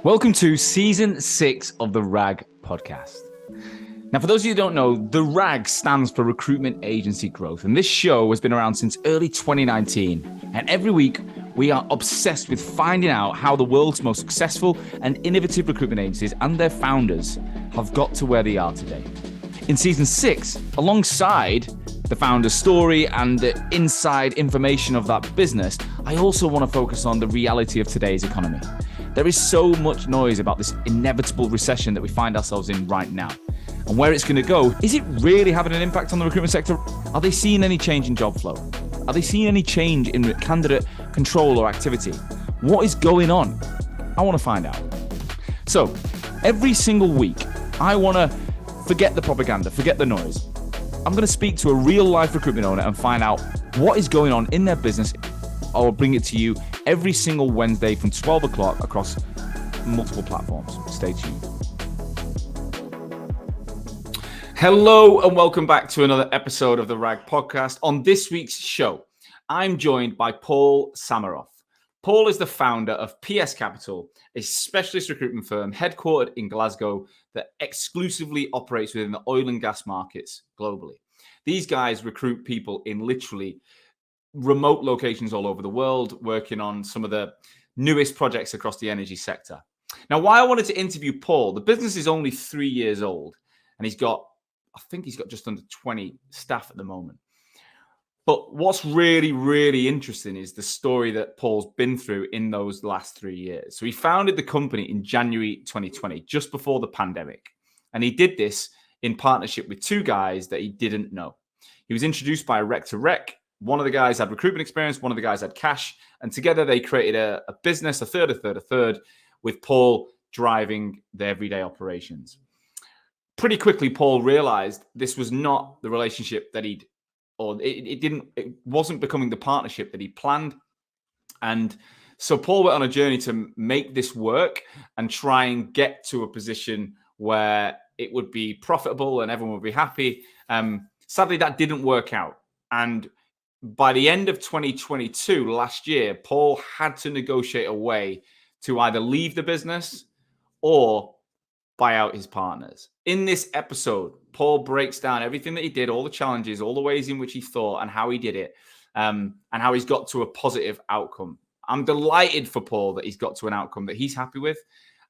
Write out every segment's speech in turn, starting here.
Welcome to Season 6 of the RAG podcast. Now, for those of you who don't know, the RAG stands for Recruitment Agency Growth, and this show has been around since early 2019. And every week, we are obsessed with finding out how the world's most successful and innovative recruitment agencies and their founders have got to where they are today. In Season 6, alongside the founder's story and the inside information of that business, I also want to focus on the reality of today's economy. There is so much noise about this inevitable recession that we find ourselves in right now. And where it's going to go, is it really having an impact on the recruitment sector? Are they seeing any change in job flow? Are they seeing any change in candidate control or activity? What is going on? I want to find out. So every single week, I want to forget the propaganda, forget the noise. I'm going to speak to a real life recruitment owner and find out what is going on in their business. I will bring it to you every single Wednesday from 12 o'clock across multiple platforms. Stay tuned. Hello and welcome back to another episode of the RAG podcast. On this week's show, I'm joined by Paul Sammeroff. Paul is the founder of PS Capital, a specialist recruitment firm headquartered in Glasgow that exclusively operates within the oil and gas markets globally. These guys recruit people in literally remote locations all over the world, working on some of the newest projects across the energy sector. Now, why I wanted to interview Paul, the business is only 3 years old, and I think he's got just under 20 staff at the moment. But what's really, really interesting is the story that Paul's been through in those last 3 years. So he founded the company in January 2020, just before the pandemic. And he did this in partnership with two guys that he didn't know. He was introduced by a rec to rec. One of the guys had recruitment experience, one of the guys had cash, and together they created a business, a third, with Paul driving the everyday operations. Pretty quickly, Paul realized this was not the relationship that it wasn't becoming the partnership that he planned. And so Paul went on a journey to make this work and try and get to a position where it would be profitable and everyone would be happy. Sadly, that didn't work out. And by the end of 2022, last year, Paul had to negotiate a way to either leave the business or buy out his partners. In this episode, Paul breaks down everything that he did, all the challenges, all the ways in which he thought and how he did it, and how he's got to a positive outcome. I'm delighted for Paul that he's got to an outcome that he's happy with.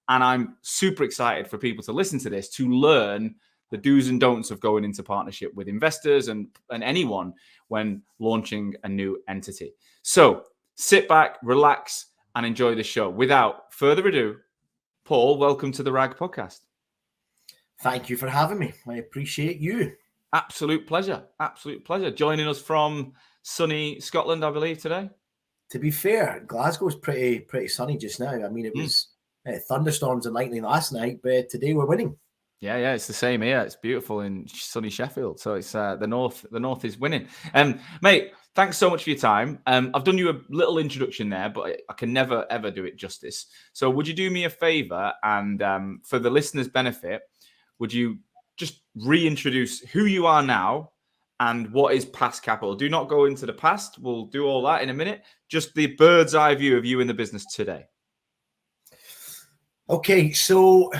And I'm super excited for people to listen to this, to learn the do's and don'ts of going into partnership with investors and anyone when launching a new entity. So sit back, relax, and enjoy the show. Without further ado, Paul, welcome to the RAG podcast. Thank you for having me. I appreciate you. Absolute pleasure. Absolute pleasure. Joining us from sunny Scotland, I believe, today. To be fair, Glasgow's pretty sunny just now. I mean, it was thunderstorms and lightning last night, but today we're winning. Yeah, it's the same here. It's beautiful in sunny Sheffield. So it's the north is winning. Mate, thanks so much for your time. I've done you a little introduction there, but I can never, ever do it justice. So would you do me a favor and for the listeners' benefit, would you just reintroduce who you are now and what is PS Capital? Do not go into the past. We'll do all that in a minute. Just the bird's eye view of you in the business today. Okay, so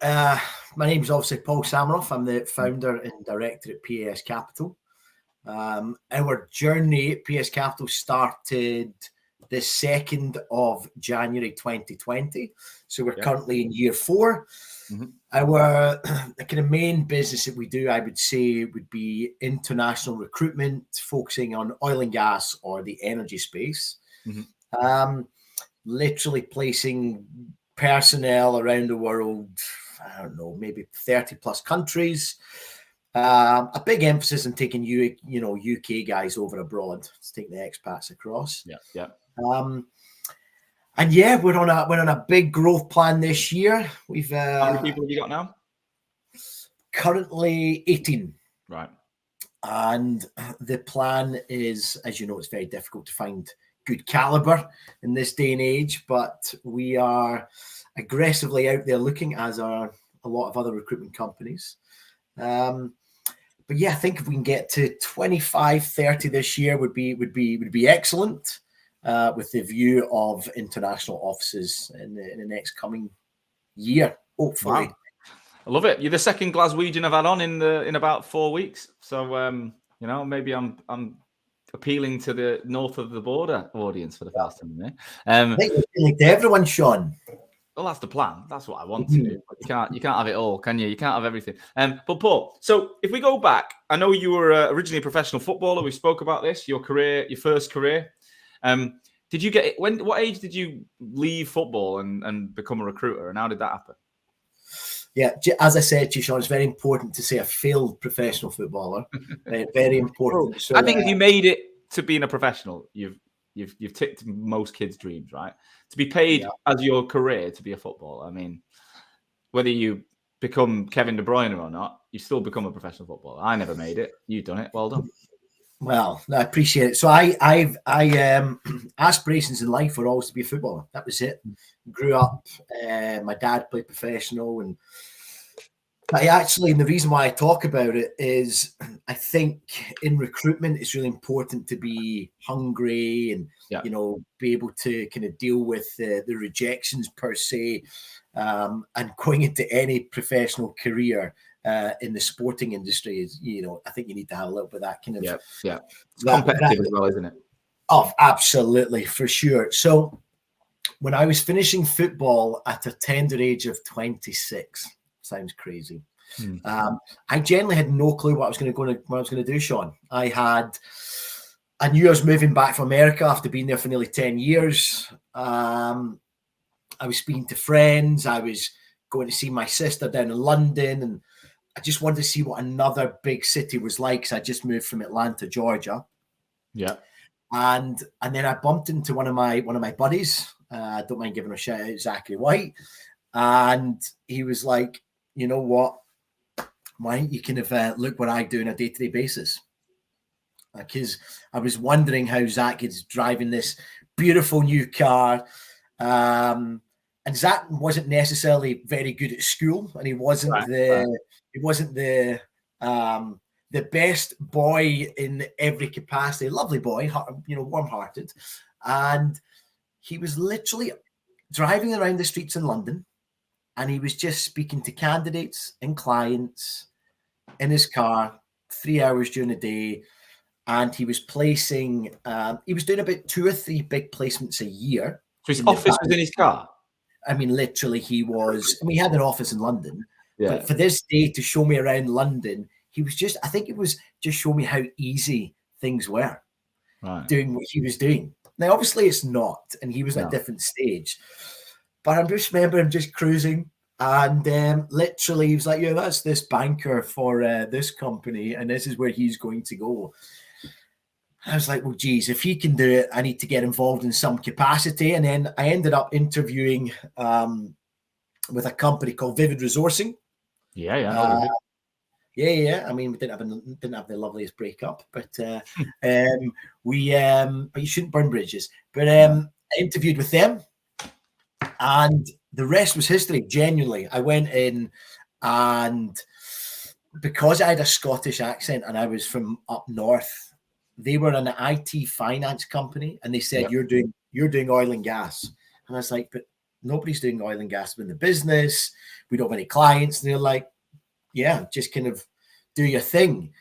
my name is obviously Paul Sammeroff. I'm the founder and director at PS Capital. Our journey at PS Capital started the 2nd of January 2020. So we're currently in year 4. Mm-hmm. Our kind of main business that we do, I would say, would be international recruitment, focusing on oil and gas or the energy space. Mm-hmm. Literally placing personnel around the world, I don't know, maybe 30 plus countries. A big emphasis on taking UK guys over abroad, to take the expats across. Yeah. And yeah, we're on a big growth plan this year. We've how many people have you got now? Currently 18. Right. And the plan is, as you know, it's very difficult to find good caliber in this day and age, but we are aggressively out there looking, as are a lot of other recruitment companies. But yeah, I think if we can get to 25, 30 this year would be excellent, with the view of international offices in the next coming year, hopefully. Wow. I love it. You're the second Glaswegian I've had on in about 4 weeks. So maybe I'm appealing to the north of the border audience for the first time. I think you're appealing to everyone, Sean. Well, that's the plan. That's what I want to do. But you can't have it all, can you? You can't have everything. But Paul, so if we go back, I know you were originally a professional footballer. We spoke about this. Your first career. Did you get it? What age did you leave football and become a recruiter? And how did that happen? Yeah, as I said to you, Sean, it's very important to say a failed professional footballer. Very important. So, I think if you made it to being a professional, you've ticked most kids' dreams, right? To be paid as your career to be a footballer. I mean, whether you become Kevin De Bruyne or not, you still become a professional footballer. I never made it. You've done it. Well done. Well, I appreciate it. So I aspirations in life were always to be a footballer. That was it. Grew up. My dad played professional, and and the reason why I talk about it is I think in recruitment it's really important to be hungry and be able to kind of deal with the rejections per se, and going into any professional career in the sporting industry is, I think you need to have a little bit of that kind of it's competitive as well, isn't it? Oh, absolutely, for sure. So when I was finishing football at a tender age of 26, sounds crazy. I generally had no clue what I was going to do, Sean. I knew I was moving back from America after being there for nearly 10 years. I was speaking to friends. I was going to see my sister down in London, and I just wanted to see what another big city was like, because I just moved from Atlanta, Georgia. Yeah. And then I bumped into one of my buddies. I don't mind giving a shout out, Zachary White. And he was like, you know what? Why don't you kind of look what I do on a day-to-day basis? Because I was wondering how Zach is driving this beautiful new car. And Zach wasn't necessarily very good at school, and he wasn't the best boy in every capacity. Lovely boy, warm-hearted. And he was literally driving around the streets in London, and he was just speaking to candidates and clients in his car 3 hours during the day. And he was placing, he was doing about 2 or 3 big placements a year. So his office was in his car? I mean, literally, he had an office in London. Yeah. But for this day to show me around London, I think it was just show me how easy things were doing what he was doing. Now, obviously, it's not, and he was at a different stage. But I just remember him just cruising, and literally, he was like, that's this banker for this company, and this is where he's going to go. I was like, well, geez, if he can do it, I need to get involved in some capacity. And then I ended up interviewing with a company called Vivid Resourcing. Yeah. I mean, we didn't have the loveliest breakup, but but you shouldn't burn bridges. But I interviewed with them, and the rest was history. Genuinely, I went in, and because I had a Scottish accent and I was from up north, they were an IT finance company, and they said, you're doing oil and gas. And I was like, but nobody's doing oil and gas in the business. We don't have any clients. And they're like, yeah, just kind of do your thing.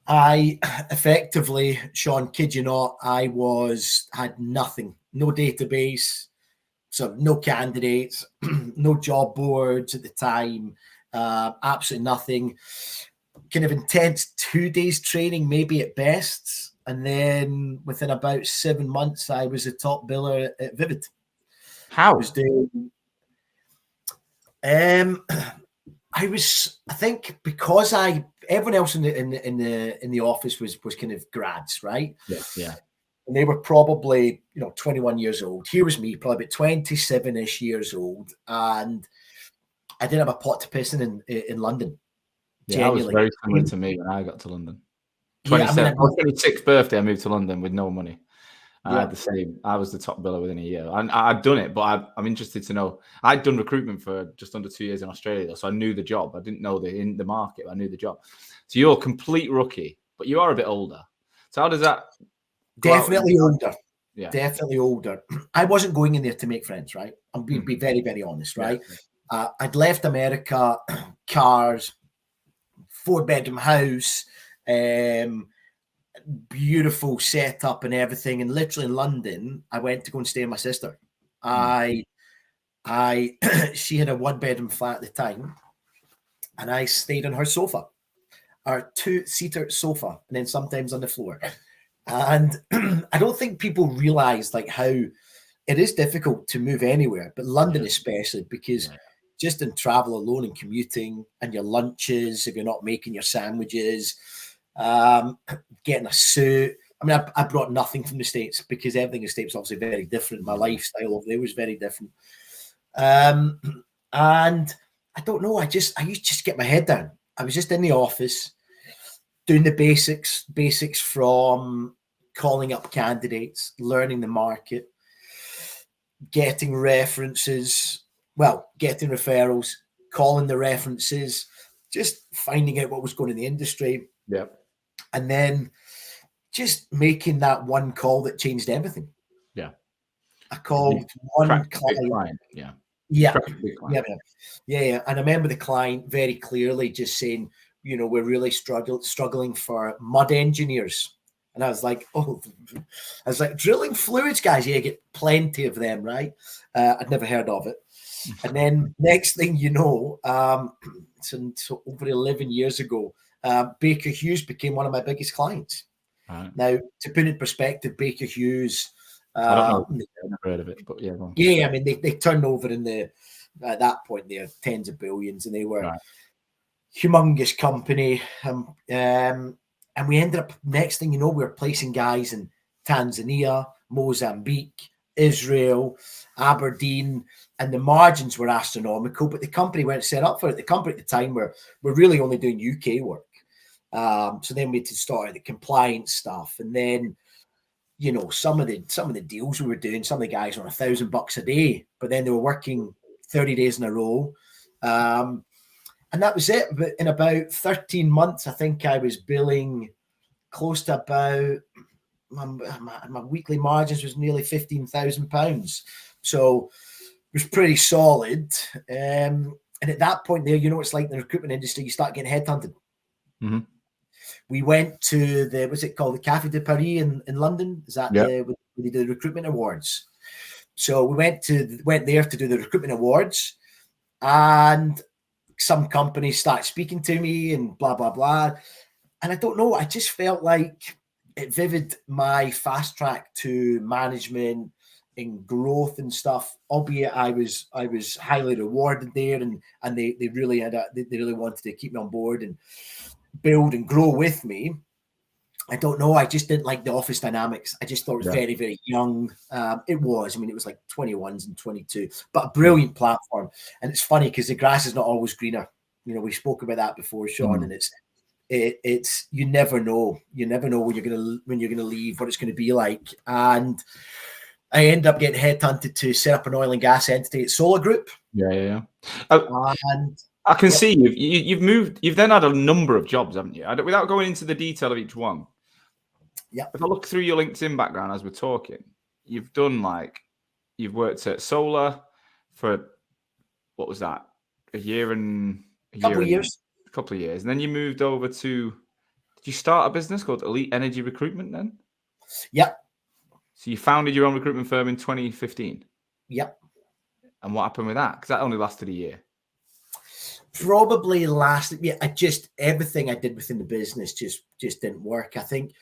I effectively, Sean, kid you not, had nothing, no database, so no candidates, no job boards at the time, absolutely nothing. Kind of intense 2 days training, maybe at best. And then within about 7 months, I was a top biller at Vivid. How? I think because everyone else in the office was kind of grads, right? Yeah. And they were probably 21 years old. Here was me, probably about 27-ish years old, and I didn't have a pot to piss in London. Yeah, that was very similar to me when I got to London. 27th, my 26th birthday, I moved to London with no money. I had the same. I was the top biller within a year. I'd done it, but I'm interested to know. I'd done recruitment for just under 2 years in Australia, so I knew the job. I didn't know in the market, but I knew the job. So you're a complete rookie, but you are a bit older. So how does that? Definitely older. Yeah, definitely older. I wasn't going in there to make friends, right? I'm being be very, very honest, right? I'd left America, cars, 4-bedroom house, beautiful setup and everything. And literally in London, I went to go and stay with my sister. She had a 1-bedroom flat at the time, and I stayed on her sofa, our 2-seater sofa, and then sometimes on the floor. And I don't think people realize like how it is difficult to move anywhere, but London especially, because just in travel alone and commuting and your lunches, if you're not making your sandwiches, getting a suit. I mean, I brought nothing from the States because everything in the States is obviously very different. My lifestyle over there was very different. And I don't know, I used to just get my head down. I was just in the office doing the basics from calling up candidates, learning the market, getting references, getting referrals, calling the references, just finding out what was going in the industry. Yeah. And then just making that one call that changed everything. Yeah. I called one client. Yeah. And I remember the client very clearly just saying, we're really struggling for mud engineers. And I was like, drilling fluids, guys. Yeah, you get plenty of them, right? I'd never heard of it. And then next thing you know, so over 11 years ago, Baker Hughes became one of my biggest clients. Right. Now, to put it in perspective, Baker Hughes, I don't know. I've never heard of it, but yeah. Yeah, I mean, they turned over at that point, they're tens of billions, and they were humongous company. And we ended up, next thing you know, we were placing guys in Tanzania, Mozambique, Israel, Aberdeen, and the margins were astronomical, but the company weren't set up for it. The company at the time were really only doing UK work. So then we had to start the compliance stuff. And then, some of the deals we were doing, some of the guys were $1,000 a day, but then they were working 30 days in a row. And that was it. But in about 13 months, I think I was billing close to about, my weekly margins was nearly £15,000. So it was pretty solid. And at that point there, it's like in the recruitment industry, you start getting headhunted. Mm-hmm. We went to what's it called? The Café de Paris in London. Is that where they do the recruitment awards? So we went there to do the recruitment awards, and some companies start speaking to me and blah, blah, blah. And I don't know, I just felt like it vivid my fast track to management and growth and stuff, albeit I was highly rewarded there, and they really they really wanted to keep me on board and build and grow with me. I don't know. I just didn't like the office dynamics. I just thought it was very, very young. It was like 21s and 22, but a brilliant platform. And it's funny because the grass is not always greener. We spoke about that before, Sean, and it's you never know. You never know when you're gonna leave, what it's gonna be like. And I end up getting headhunted to set up an oil and gas entity at Solar Group. Yeah. And I can see you've moved. You've then had a number of jobs, haven't you? Without going into the detail of each one. Yeah. If I look through your LinkedIn background as we're talking, you've worked at Solar for, what was that? A couple of years. And then you moved over to, did you start a business called Elite Energy Recruitment then? Yeah. So you founded your own recruitment firm in 2015? Yeah. And what happened with that? Because that only lasted a year. Probably lasted. Yeah, everything I did within the business just didn't work. I think,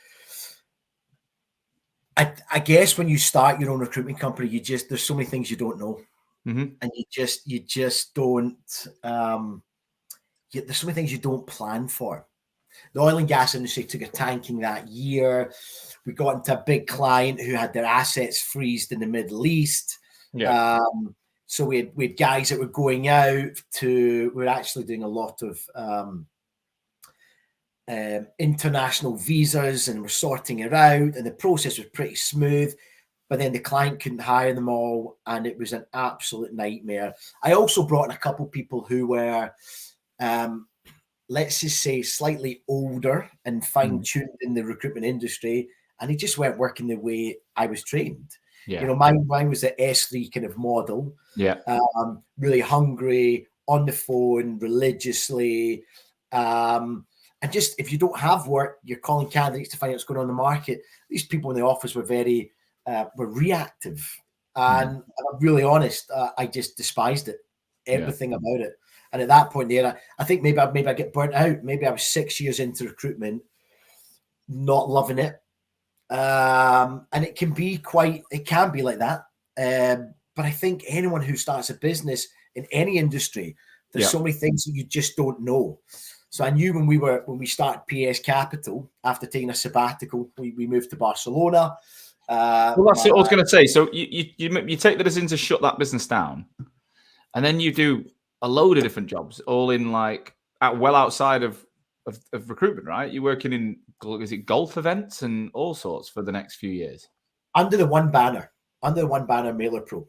I guess when you start your own recruitment company, there's so many things you don't know, and you just don't. There's so many things you don't plan for. The oil and gas industry took a tanking that year. We got into a big client who had their assets freezed in the Middle East. Yeah. So we had guys that were going out to. We were actually doing a lot of international visas, and we're sorting it out, and the process was pretty smooth, but then the client couldn't hire them all, and it was an absolute nightmare. I also brought in a couple of people who were let's just say slightly older and fine-tuned in the recruitment industry, and they just weren't working the way I was trained. Yeah. You know, mine was the S3 kind of model. Yeah. Really hungry, on the phone religiously. And just if you don't have work, you're calling candidates to find out what's going on in the market. These people in the office were very were reactive. And I'm really honest, I just despised it, everything about it. And at that point there, I think maybe I get burnt out. Maybe I was 6 years into recruitment, not loving it. And it can be like that. But I think anyone who starts a business in any industry, there's so many things that you just don't know. So I knew when we started PS Capital, after taking a sabbatical, we moved to Barcelona. Well, that's what I was going to say. So you take the decision to shut that business down, and then you do a load of different jobs, all in like outside of recruitment, right? You're working in, is it golf events and all sorts for the next few years? Under the one banner Mailer Pro.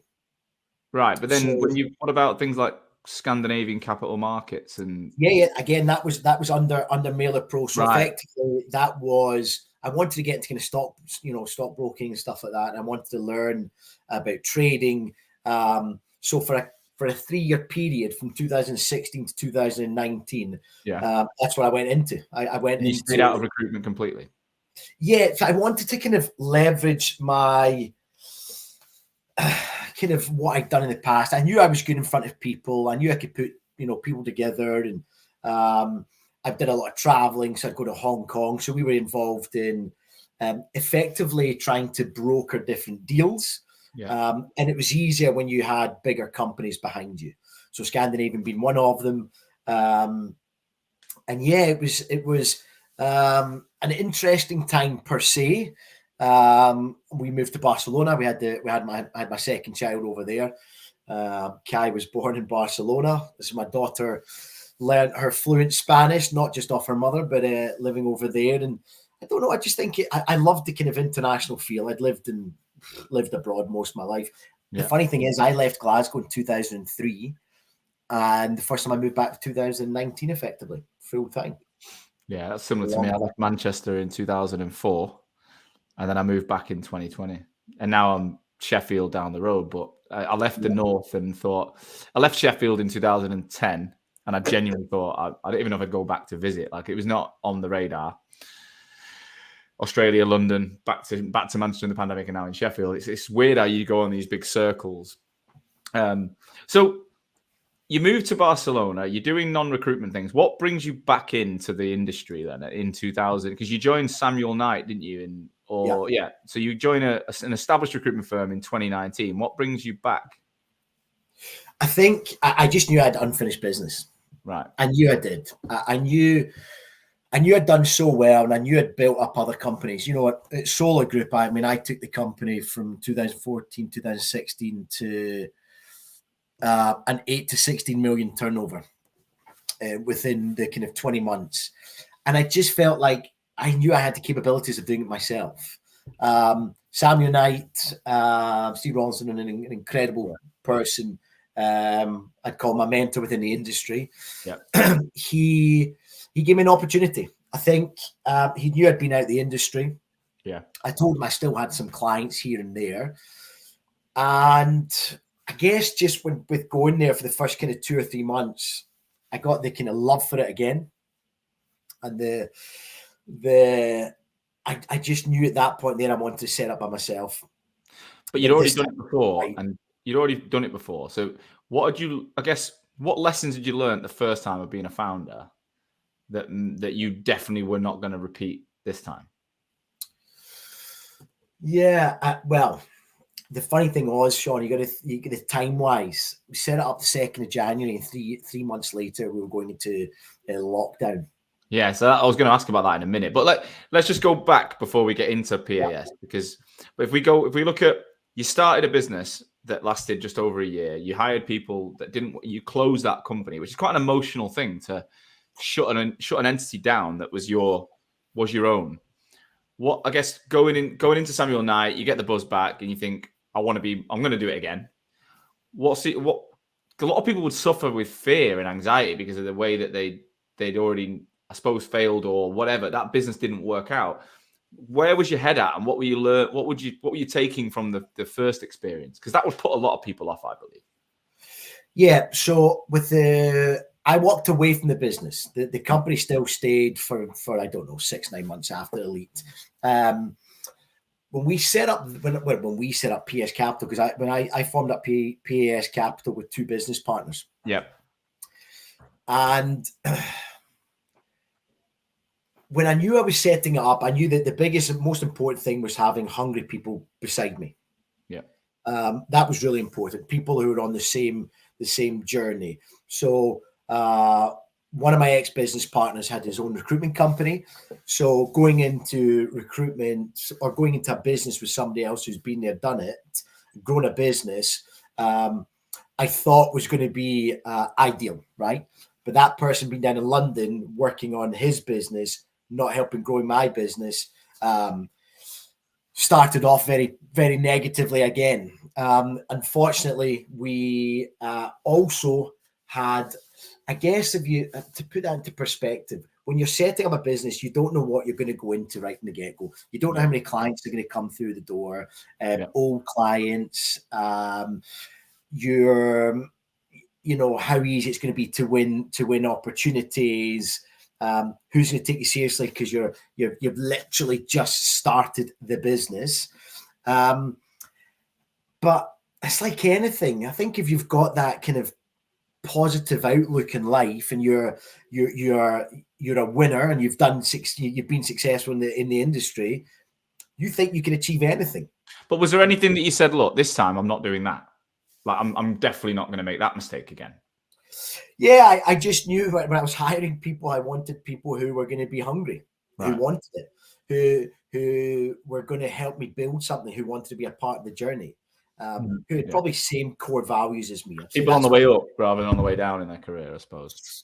Right, but then what about things like Scandinavian capital markets and again that was under Mailer Pro. So effectively that was, I wanted to get into kind of stockbroking and stuff like that, and I wanted to learn about trading. So for a 3-year period from 2016 to 2019, that's what I went into. I went into. You stayed out of recruitment completely. Yeah, so I wanted to kind of leverage my kind of what I'd done in the past. I knew I was good in front of people. I knew I could put people together, and I did a lot of traveling, so I'd go to Hong Kong. So we were involved in effectively trying to broker different deals. And it was easier when you had bigger companies behind you. So Scandinavian being one of them. And it was an interesting time per se. We moved to Barcelona. I had my second child over there. Kai was born in Barcelona. So my daughter learned her fluent Spanish, not just off her mother, but living over there. And I don't know, I just think I loved the kind of international feel. I'd lived abroad most of my life. The funny thing is, I left Glasgow in 2003, and the first time I moved back to 2019, effectively full time. Yeah, that's similar to me. I left Manchester in 2004, and then I moved back in 2020, and now I'm Sheffield down the road. But I left the north and thought, I left Sheffield in 2010, and I genuinely thought I don't even know if I'd go back to visit. Like, it was not on the radar. Australia, London, back to Manchester in the pandemic, and now in Sheffield. It's weird how you go on these big circles. So you moved to Barcelona. You're doing non-recruitment things. What brings you back into the industry then in 2000? Because you joined Samuel Knight, didn't you? So you joined an established recruitment firm in 2019. What brings you back? I think I just knew I had unfinished business. Right. I knew I did. I knew I'd done so well, and I knew I'd built up other companies. At Solar Group, I took the company from 2014, 2016 to an 8 to 16 million turnover within the kind of 20 months. And I just felt like I knew I had the capabilities of doing it myself. Samuel Knight, Steve Rawlinson, an incredible person. I'd call my mentor within the industry. Yeah. He gave me an opportunity. I think he knew I'd been out of the industry. Yeah. I told him I still had some clients here and there. And I guess just with going there for the first kind of 2 or 3 months, I got the kind of love for it again. And I just knew at that point then I wanted to set up by myself. But you'd already done it before. So what lessons did you learn the first time of being a founder that you definitely were not going to repeat this time? Yeah, well, the funny thing was, Sean, you got to time wise. We set it up the 2nd of January, and three months later, we were going into lockdown. Yeah, so I was going to ask about that in a minute, but let's just go back before we get into PAS, because if we look at, you started a business that lasted just over a year. You hired people you closed that company, which is quite an emotional thing to shut an entity down that was your own. What, I guess, going into Samuel Knight, you get the buzz back and you think, I'm going to do it again. A lot of people would suffer with fear and anxiety because of the way that they'd already, I suppose, failed or whatever. That business didn't work out. where was your head at, and what were you what were you taking from the first experience? Because that would put a lot of people off, I believe. Yeah. So I walked away from the business. The company still stayed for I don't know 6-9 months after Elite. When we set up PS Capital, because I formed up PS Capital with 2 business partners. Yep. And when I knew I was setting it up, I knew that the biggest and most important thing was having hungry people beside me. Yeah. That was really important. People who were on the same journey. So one of my ex-business partners had his own recruitment company. So going into recruitment or going into a business with somebody else who's been there, done it, grown a business, I thought was going to be ideal, right? But that person being down in London working on his business, not helping growing my business, started off very, very negatively again. Unfortunately, we also had, I guess, if you to put that into perspective, when you're setting up a business, you don't know what you're going to go into right in the get-go. You don't know how many clients are going to come through the door, old clients, how easy it's going to be to win opportunities. Who's going to take you seriously because you've literally just started the business. But it's like anything. I think if you've got that kind of positive outlook in life, and you're a winner, and you've been successful in the industry, you think you can achieve anything. But was there anything that you said, look, this time I'm not doing that? Like, I'm definitely not going to make that mistake again. Yeah, I just knew when I was hiring people, I wanted people who were going to be hungry, who wanted it, who were going to help me build something, who wanted to be a part of the journey, who had probably same core values as me. People on the way up rather than on the way down in their career, I suppose.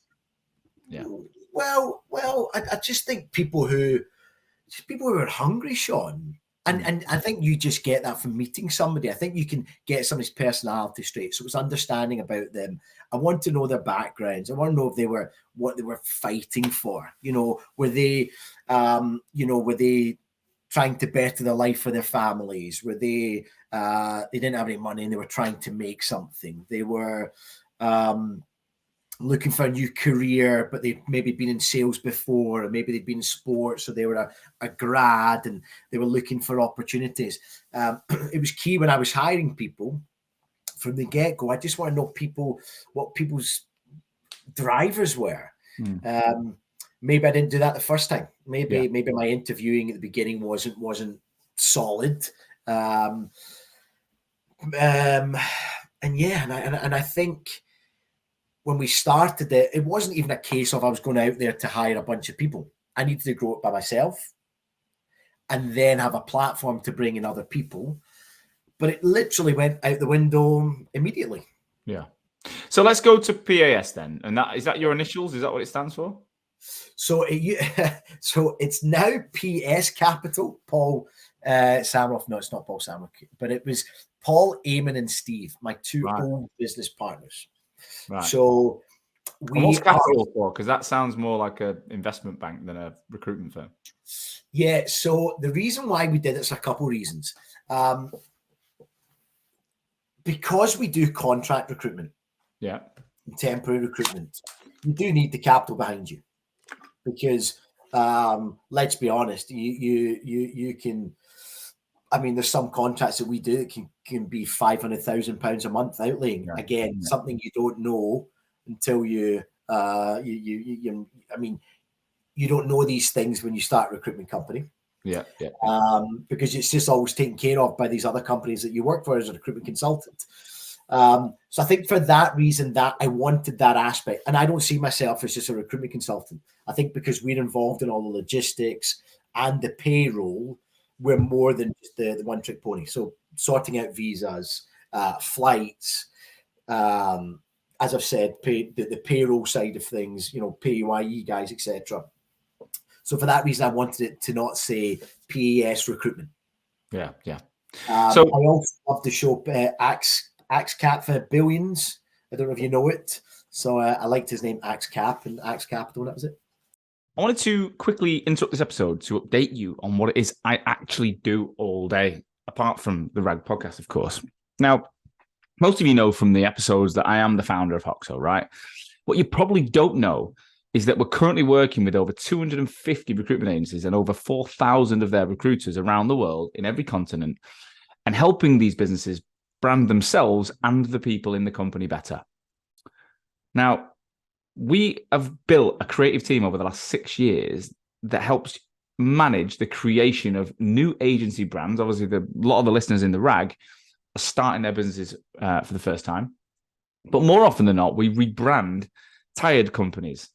Yeah. Well, I just think people who are hungry, Sean. And I think you just get that from meeting somebody. I think you can get somebody's personality straight. So it was understanding about them. I want to know their backgrounds. I want to know if what they were fighting for. Were they trying to better the life of their families? Were they didn't have any money and they were trying to make something? They were looking for a new career, but they'd maybe been in sales before, or maybe they'd been in sports, so they were a grad and they were looking for opportunities. It was key when I was hiring people from the get-go. I just want to know what people's drivers were. Maybe I didn't do that the first time. Maybe my interviewing at the beginning wasn't solid. And I think when we started it wasn't even a case of I was going out there to hire a bunch of people. I needed to grow it by myself and then have a platform to bring in other people. But it literally went out the window immediately. Yeah. So let's go to PAS then. And is that your initials? Is that what it stands for? So it's now PS Capital. Paul Sammeroff. No, it's not Paul Sammeroff, but it was Paul, Eamon, and Steve, my 2 old business partners. Right. So what's Capital for? Because that sounds more like an investment bank than a recruitment firm. Yeah. So the reason why we did it's a couple of reasons. Because we do contract recruitment, temporary recruitment, you do need the capital behind you. Because let's be honest, you can. I mean, there's some contracts that we do that can be £500,000 a month outlaying. Yeah. Again, something you don't know until you don't know these things when you start a recruitment company. Yeah. Because it's just always taken care of by these other companies that you work for as a recruitment consultant. So I think for that reason that I wanted that aspect, and I don't see myself as just a recruitment consultant. I think because we're involved in all the logistics and the payroll, we're more than just the one-trick pony. So sorting out visas, flights, as I've said, the payroll side of things, PAYE guys, etc. So for that reason, I wanted it to not say PAS recruitment. Yeah. So I also love the show Axe Cap for Billions. I don't know if you know it. So I liked his name, Axe Cap and Axe Capital. That was it. I wanted to quickly interrupt this episode to update you on what it is I actually do all day, apart from the RAG podcast, of course. Now, most of you know from the episodes that I am the founder of Hoxo, right? What you probably don't know is that we're currently working with over 250 recruitment agencies and over 4,000 of their recruiters around the world in every continent, and helping these businesses brand themselves and the people in the company better. Now, we have built a creative team over the last 6 years that helps manage the creation of new agency brands. Obviously, a lot of the listeners in the RAG are starting their businesses for the first time. But more often than not, we rebrand tired companies.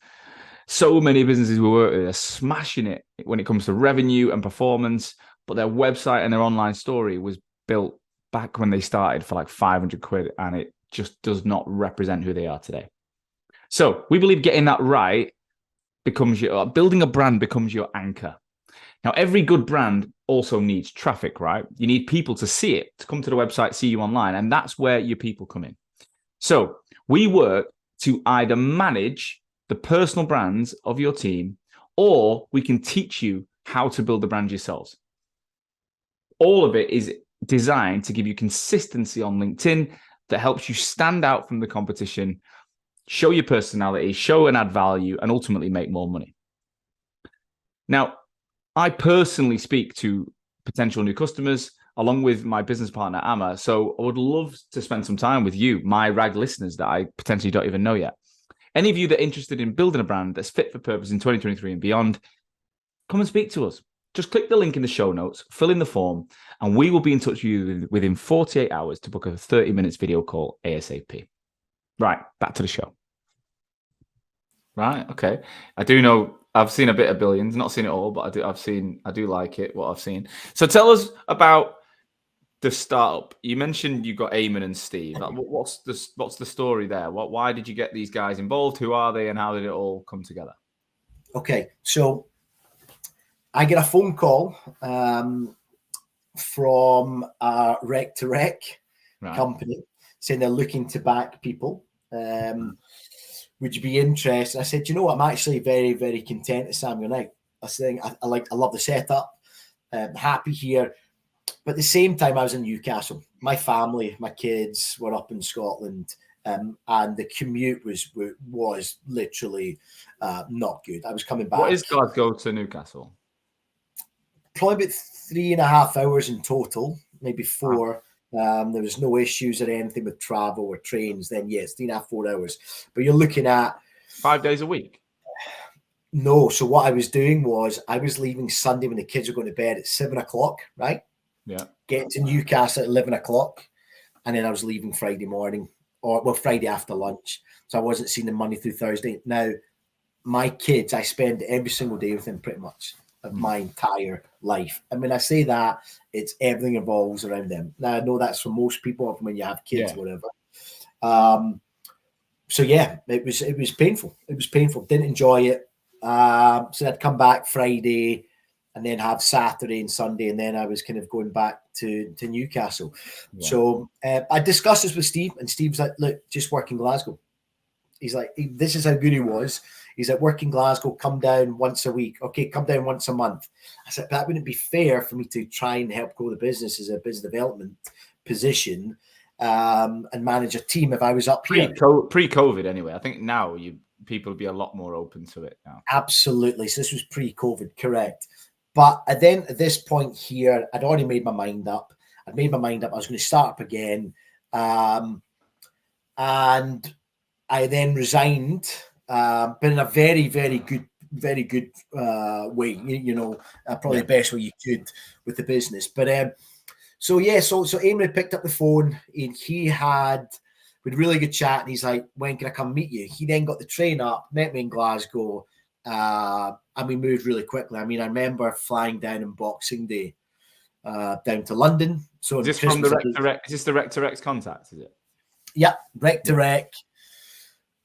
So many businesses we work with are smashing it when it comes to revenue and performance, but their website and their online story was built back when they started for like 500 quid, and it just does not represent who they are today. So we believe getting that right becomes building a brand becomes your anchor. Now, every good brand also needs traffic, right? You need people to see it, to come to the website, see you online, and that's where your people come in. So we work to either manage the personal brands of your team, or we can teach you how to build the brand yourselves. All of it is designed to give you consistency on LinkedIn that helps you stand out from the competition, show your personality, show and add value, and ultimately make more money. Now, I personally speak to potential new customers along with my business partner, Amma. So I would love to spend some time with you, my RAG listeners that I potentially don't even know yet. Any of you that are interested in building a brand that's fit for purpose in 2023 and beyond, come and speak to us. Just click the link in the show notes, fill in the form, and we will be in touch with you within 48 hours to book a 30 minutes video call ASAP. Right, back to the show. Right, okay. I do know, I've seen a bit of Billions, not seen it all, but I do like it, what I've seen. So tell us about the startup. You mentioned you got Eamon and Steve. What's the story there? Why did you get these guys involved? Who are they, and how did it all come together? Okay, so I get a phone call from a rec to rec company saying they're looking to back people. Would you be interested? I said, you know what? I'm actually very, very content at Samuel Knight. I love the setup. Happy here. But at the same time, I was in Newcastle. My family, my kids were up in Scotland, and the commute was literally not good. I was coming back. What is Glasgow to Newcastle? Probably about 3.5 hours in total, maybe 4. There was no issues or anything with travel or trains. Then yes, 3.5, 4 hours. But you're looking at 5 days a week. No. So what I was doing was I was leaving Sunday when the kids were going to bed at 7 o'clock, right? Yeah. Getting to Newcastle at 11 o'clock. And then I was leaving Friday morning Friday after lunch. So I wasn't seeing them Monday through Thursday. Now, my kids, I spend every single day with them pretty much of my entire life. And when I say that, it's everything evolves around them. Now, I know that's for most people when you have kids or whatever. So yeah, it was painful. It was painful. Didn't enjoy it. So I'd come back Friday and then have Saturday and Sunday, and then I was kind of going back to Newcastle. Yeah. So I discussed this with Steve, and Steve's like, look, just work in Glasgow. He's like, this is how good he was. He's like, work in Glasgow, come down once a week. Okay, come down once a month. I said, that wouldn't be fair for me to try and help grow the business as a business development position and manage a team if I was up here. Pre-COVID anyway. I think now people would be a lot more open to it now. Absolutely. So this was pre-COVID, correct. But then at this point here, I'd already made my mind up. I was going to start up again. And I then resigned, but in a very, very good way, probably the best way you could with the business. But so Eamon picked up the phone and we had a really good chat. And he's like, when can I come meet you? He then got the train up, met me in Glasgow, and we moved really quickly. I mean, I remember flying down on Boxing Day down to London. So is this from the Rec to Rec? Is this the Rec to Rec's contact? Is it? Yeah, Rec to Rec.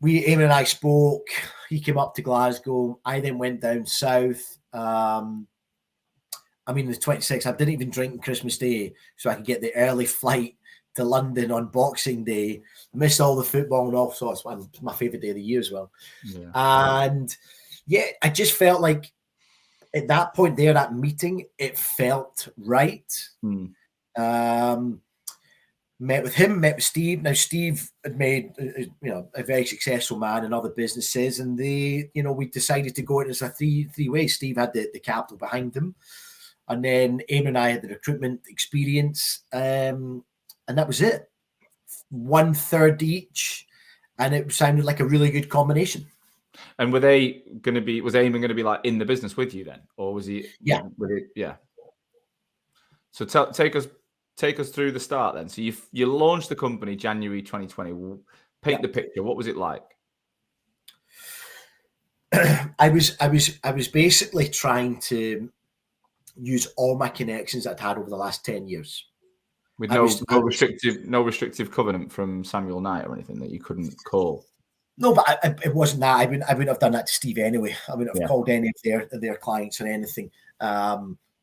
Eamon and I spoke. He came up to Glasgow. I then went down south. The 26th, I didn't even drink on Christmas Day so I could get the early flight to London on Boxing Day. Missed all the football and all sorts. It's my favourite day of the year as well. Yeah. And Yeah, I just felt like at that point there, that meeting, it felt right. Met with him, met with Steve. Now, Steve had made, a very successful man in other businesses, and we decided to go it as a three-way. Steve had the capital behind him, and then Amy and I had the recruitment experience, and that was it. 1/3 each, and it sounded like a really good combination. And was Eamon going to be like in the business with you then, or was he? Yeah. Yeah. So take us through the start then. So you launched the company January 2020. Paint the picture. What was it like? I was basically trying to use all my connections I'd had over the last 10 years. With no restrictive covenant from Samuel Knight or anything that you couldn't call. No, but it wasn't that. I wouldn't have done that to Steve anyway. I wouldn't have called any of their clients or anything.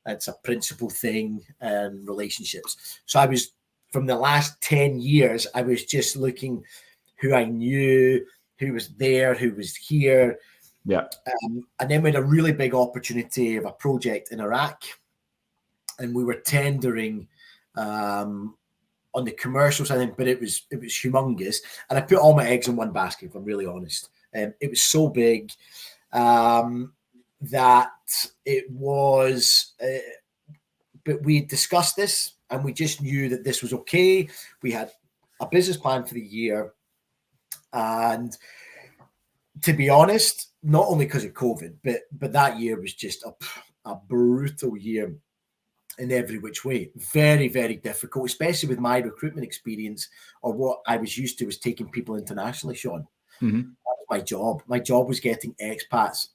It's a principal thing and relationships. So I was, from the last 10 years, I was just looking who I knew, who was there, who was here. Yeah. And then we had a really big opportunity of a project in Iraq, and we were tendering on the commercial side, but it was humongous. And I put all my eggs in one basket, if I'm really honest. It was so big that it was, but we discussed this and we just knew that this was okay. We had a business plan for the year. And to be honest, not only because of COVID, but that year was just a brutal year in every which way. Very, very difficult, especially with my recruitment experience, or what I was used to was taking people internationally, Sean. Mm-hmm. That was my job. My job was getting expats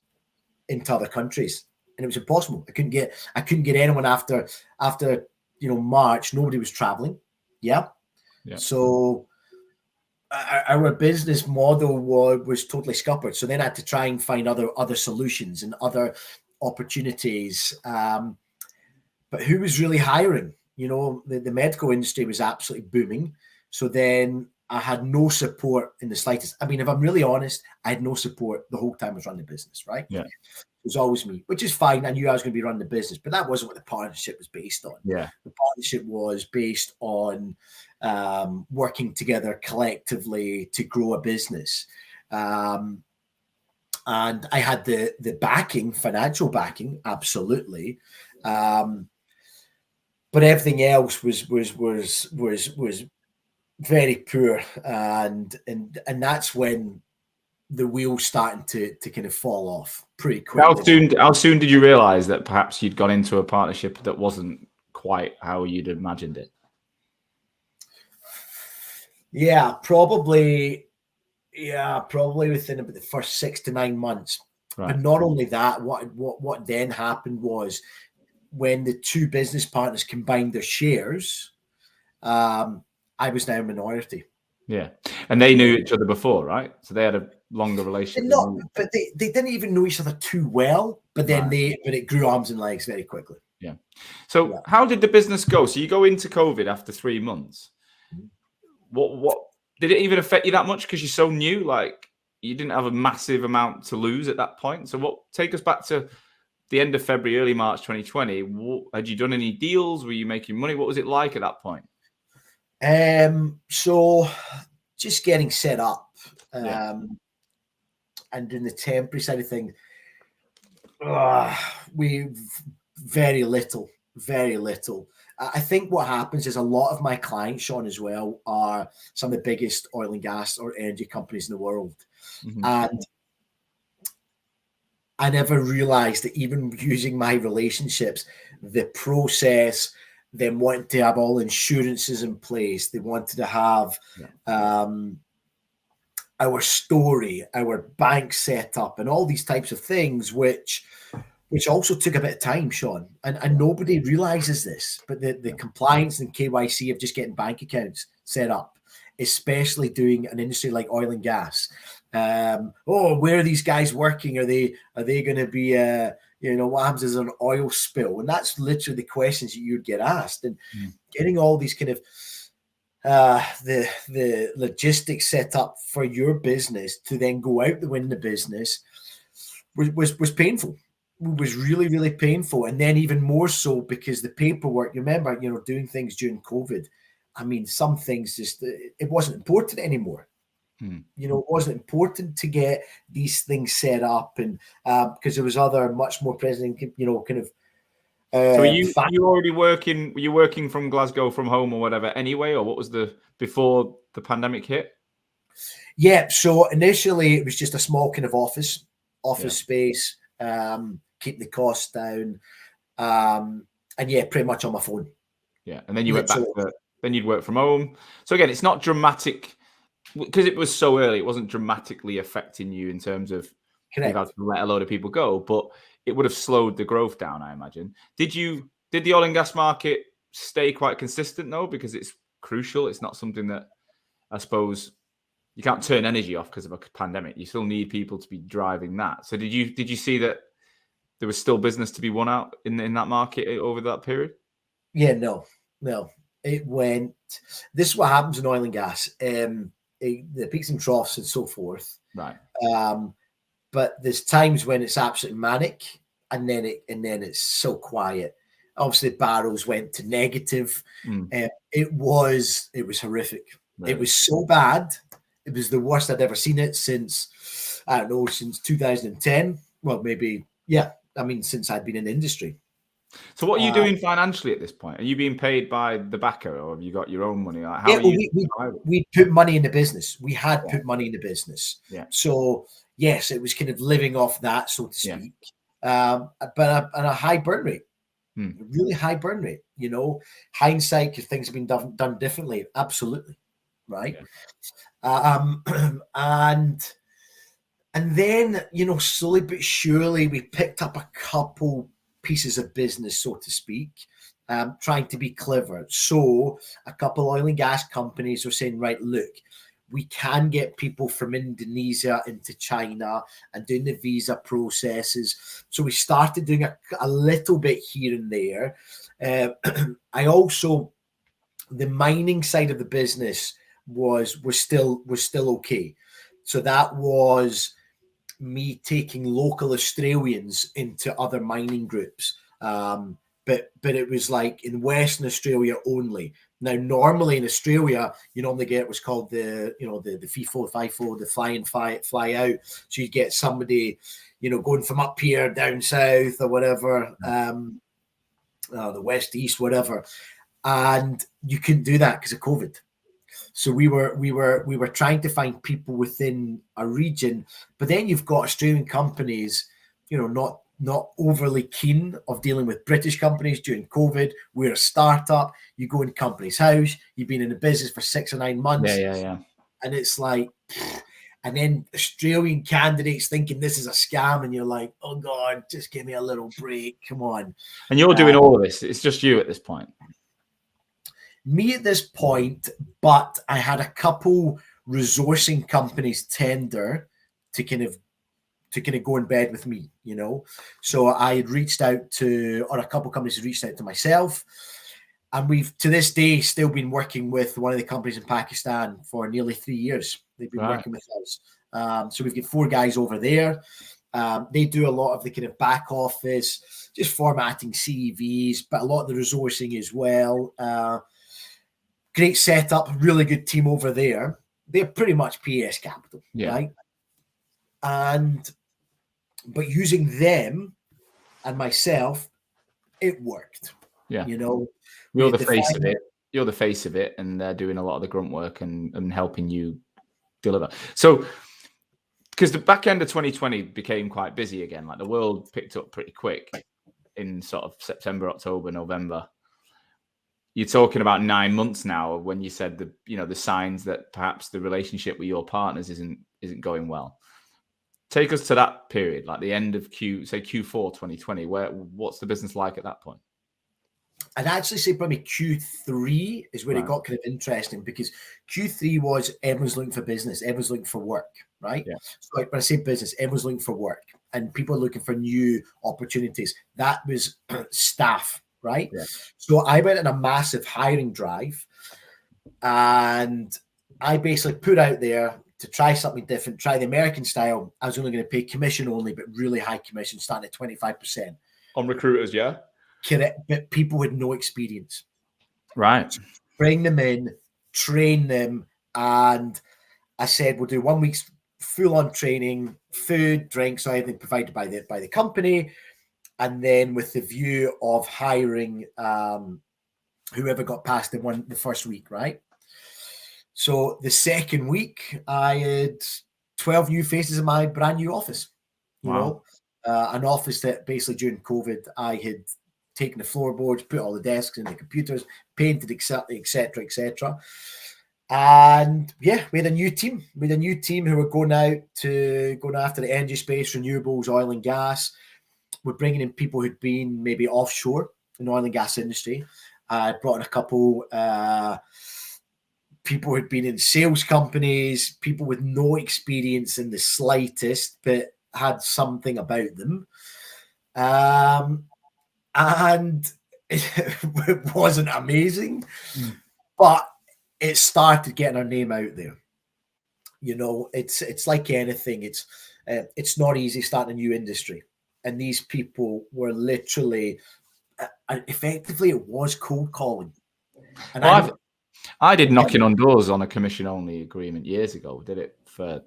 into other countries, and it was impossible. I couldn't get anyone after March. Nobody was traveling. Yeah. So our business model was totally scuppered. So then I had to try and find other solutions and other opportunities. But who was really hiring? The medical industry was absolutely booming. So then I had no support in the slightest. I mean, if I'm really honest, I had no support the whole time I was running the business, right? Yeah. It was always me, which is fine. I knew I was going to be running the business, but that wasn't what the partnership was based on. Yeah. The partnership was based on working together collectively to grow a business. And I had the backing, financial backing, absolutely. But everything else was very poor, and that's when the wheels starting to kind of fall off pretty quickly. How soon did you realize that perhaps you'd gone into a partnership that wasn't quite how you'd imagined it? Yeah, probably within about the first 6 to 9 months. Right. But not only that, what then happened was, when the two business partners combined their shares, I was now a minority. Yeah. And they knew each other before, right? So they had a longer relationship. But they didn't even know each other too well. But then it grew arms and legs very quickly. Yeah. So how did the business go? So you go into COVID after 3 months. What did it even affect you that much? Because you're so new, like you didn't have a massive amount to lose at that point. So take us back to the end of February, early March 2020. Had you done any deals? Were you making money? What was it like at that point? So just getting set up, and in the temporary side of things, we very little. I think what happens is a lot of my clients, Sean, as well, are some of the biggest oil and gas or energy companies in the world. Mm-hmm. And I never realized that even using my relationships, the process, them wanting to have all insurances in place, they wanted to have our story, our bank set up, and all these types of things, which also took a bit of time, Sean. And nobody realizes this, but the compliance and KYC of just getting bank accounts set up, especially doing an industry like oil and gas. Where are these guys working? Are they going to be what happens is an oil spill? And that's literally the questions that you'd get asked, and getting all these kind of the logistics set up for your business to then go out to win the business. was painful. Was really, really painful. And then even more so because the paperwork, you remember, doing things during COVID. I mean, some things just, it wasn't important anymore. It wasn't important to get these things set up, and because there was other much more present, kind of. So you already working? Were you working from Glasgow from home or whatever anyway, or what was before the pandemic hit? Yeah, so initially it was just a small kind of office space, keep the costs down, and pretty much on my phone. Yeah, and then you went back then you'd work from home. So again, it's not dramatic because it was so early. It wasn't dramatically affecting you in terms of you had to let a load of people go, but it would have slowed the growth down, I imagine. Did the oil and gas market stay quite consistent though? Because it's crucial. It's not something that I suppose you can't turn energy off because of a pandemic. You still need people to be driving that. So did you see that there was still business to be won out in that market over that period? Yeah, no. It went. This is what happens in oil and gas. The peaks and troughs and so forth. Right. But there's times when it's absolutely manic, and then it's so quiet. Obviously, barrels went to negative. It was horrific. Really? It was so bad. It was the worst I'd ever seen it since 2010. Well, maybe, yeah. I mean, since I'd been in the industry. So what are you doing financially at this point? Are you being paid by the backer, or have you got your own money? We put money in the business. We had put money in the business. Yeah. So yes, it was kind of living off that, so to speak. But a high burn rate, really high burn rate. Hindsight, because things have been done differently. Absolutely, right. Yeah. And then slowly but surely we picked up a couple pieces of business, so to speak, trying to be clever. So a couple oil and gas companies were saying, right, look, we can get people from Indonesia into China and doing the visa processes. So we started doing a little bit here and there. I also, the mining side of the business was still okay. So that was me taking local Australians into other mining groups. But it was like in Western Australia only. Now, normally in Australia, you normally get what's called the FIFO, FIFO, the fly in, fly out. So you get somebody, going from up here down south or whatever, the west, east, whatever. And you couldn't do that because of COVID. So we were trying to find people within a region, but then you've got Australian companies, not overly keen of dealing with British companies during COVID. We're a startup. You go in company's house. You've been in the business for 6 or 9 months. Yeah. And it's like, and then Australian candidates thinking this is a scam, and you're like, oh God, just give me a little break. Come on. And you're doing all of this. It's just you at this point. Me at this point, but I had a couple resourcing companies tender to kind of go in bed with me, So I had reached out to, or a couple companies had reached out to myself, and we've to this day still been working with one of the companies in Pakistan for nearly 3 years. They've been working with us. So we've got 4 guys over there. They do a lot of the kind of back office, just formatting CVs, but a lot of the resourcing as well. Great setup, really good team over there. They're pretty much PS Capital, right? But using them and myself, it worked. Yeah. You're the face of it. You're the face of it, and they're doing a lot of the grunt work and helping you deliver. So, because the back end of 2020 became quite busy again, like the world picked up pretty quick in sort of September, October, November. You're talking about 9 months now when you said the signs that perhaps the relationship with your partners isn't going well. Take us to that period, like the end of Q4 2020. What's the business like at that point? I'd actually say probably Q3 is where it got kind of interesting, because Q3 was everyone's looking for business, everyone's looking for work, right? Yeah. So like when I say business, everyone's looking for work, and people are looking for new opportunities. That was staff, right? Yeah. So I went on a massive hiring drive, and I basically put out there to try something different, try the American style. I was only going to pay commission only, but really high commission, starting at 25%. On recruiters, yeah? Correct, but people with no experience. Right. Bring them in, train them, and I said, we'll do 1 week's full-on training, food, drinks, everything provided by the company, and then with the view of hiring whoever got past the first week, right? So the second week, I had 12 new faces in my brand new office. You know, an office that basically during COVID, I had taken the floorboards, put all the desks and the computers, painted, etc., etc. And yeah, we had a new team. We had a new team who were going after the energy space, renewables, oil and gas. We're bringing in people who'd been maybe offshore in the oil and gas industry. I brought in a couple people who'd been in sales companies, people with no experience in the slightest, but had something about them. And it wasn't amazing, but it started getting our name out there. You know, it's like anything. It's not easy starting a new industry. And these people were literally, effectively, it was cold calling. And I did knocking on doors on a commission-only agreement years ago. Did it for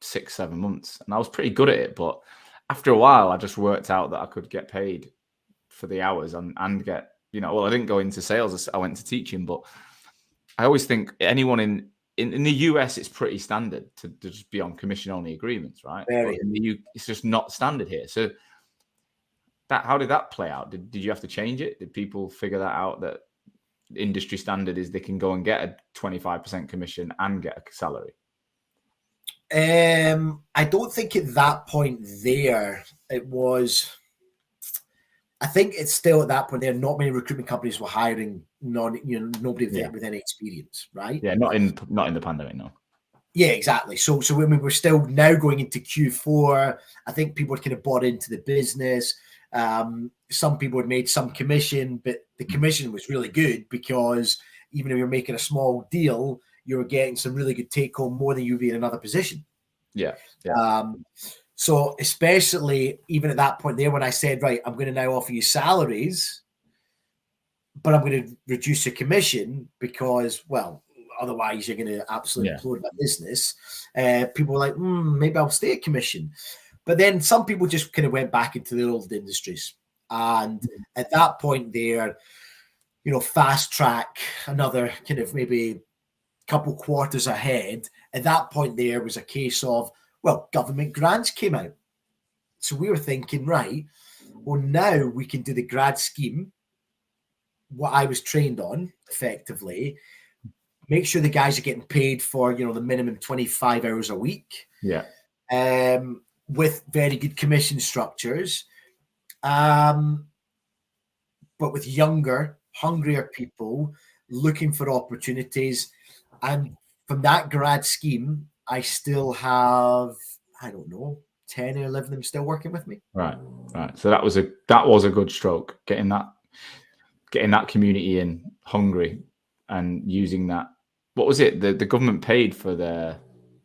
6-7 months, and I was pretty good at it. But after a while, I just worked out that I could get paid for the hours and get, well, I didn't go into sales. I went to teaching, but I always think anyone in the US, it's pretty standard to just be on commission-only agreements, right? But in the UK, it's just not standard here. So how did that play out? Did you have to change it? Did people figure that out, that industry standard is they can go and get a 25% commission and get a salary? I don't think at that point there it was. I think it's still at that point there. Not many recruitment companies were hiring nobody with any experience, right? Yeah, not in the pandemic, no. Yeah, exactly. So when we're still now going into Q4, I think people had kind of bought into the business. Some people had made some commission, but the commission was really good because even if you're making a small deal, you were getting some really good take home, more than you'd be in another position. Yeah. So especially even at that point there, when I said, right, I'm going to now offer you salaries, but I'm going to reduce your commission because, well, otherwise you're going to absolutely implode my business. People were like, maybe I'll stay at commission. But then some people just kind of went back into their old industries. And at that point there, fast track, another kind of maybe couple quarters ahead. At that point there was a case of, well, government grants came out. So we were thinking, right, well, now we can do the grad scheme, what I was trained on effectively, make sure the guys are getting paid for, the minimum 25 hours a week. Yeah. With very good commission structures. But with younger, hungrier people looking for opportunities. And from that grad scheme, I still have, 10 or 11 of them still working with me. Right. So that was a good stroke, getting that community in hungry and using that. What was it? The government paid for their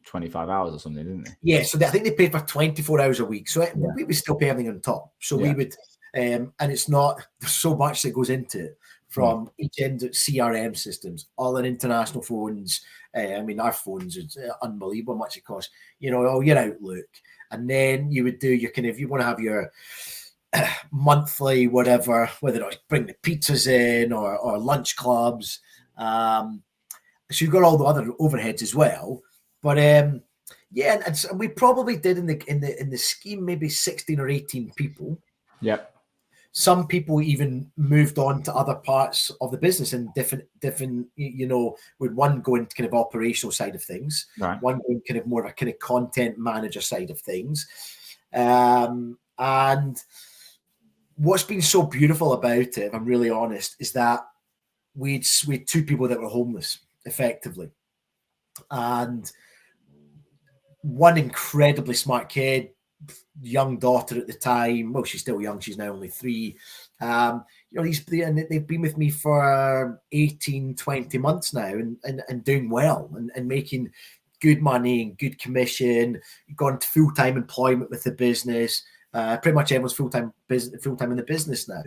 25 hours or something, didn't they? Yeah, so I think they paid for 24 hours a week. So we would still pay everything on top. So we would, and it's not, there's so much that goes into it, from each end of CRM systems, all our international phones. Our phones is unbelievable how much it costs. All your Outlook. And then you would do your if you want to have your monthly, whatever, whether it's bring the pizzas in or lunch clubs. So you've got all the other overheads as well. But and we probably did in the scheme maybe 16 or 18 people. Yep. Some people even moved on to other parts of the business and different, with one going kind of operational side of things, right. One going kind of more of a kind of content manager side of things. And what's been so beautiful about it, if I'm really honest, is that we had two people that were homeless effectively. And one incredibly smart kid, young daughter at the time. Well, she's still young. She's now only 3. They've been with me for 18, 20 months now and doing well and making good money and good commission. You've gone to full-time employment with the business. Pretty much everyone's full-time in the business now.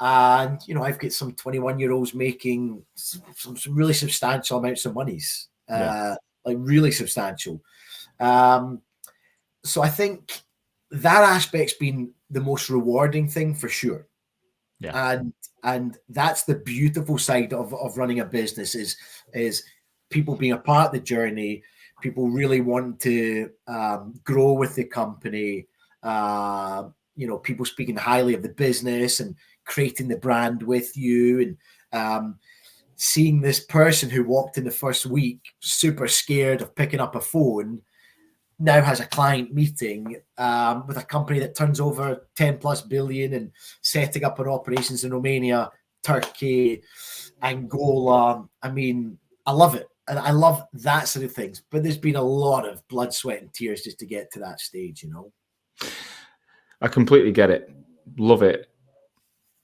And, you know, I've got some 21-year-olds making some really substantial amounts of monies, like really substantial. So I think that aspect's been the most rewarding thing for sure. Yeah. And that's the beautiful side of running a business is people being a part of the journey, people really want to grow with the company, you know, people speaking highly of the business and creating the brand with you, and seeing this person who walked in the first week super scared of picking up a phone now has a client meeting with a company that turns over 10 plus billion and setting up an operations in Romania, Turkey, Angola. I mean, I love it. And I love that sort of things. But there's been a lot of blood, sweat, and tears just to get to that stage, you know. I completely get it. Love it.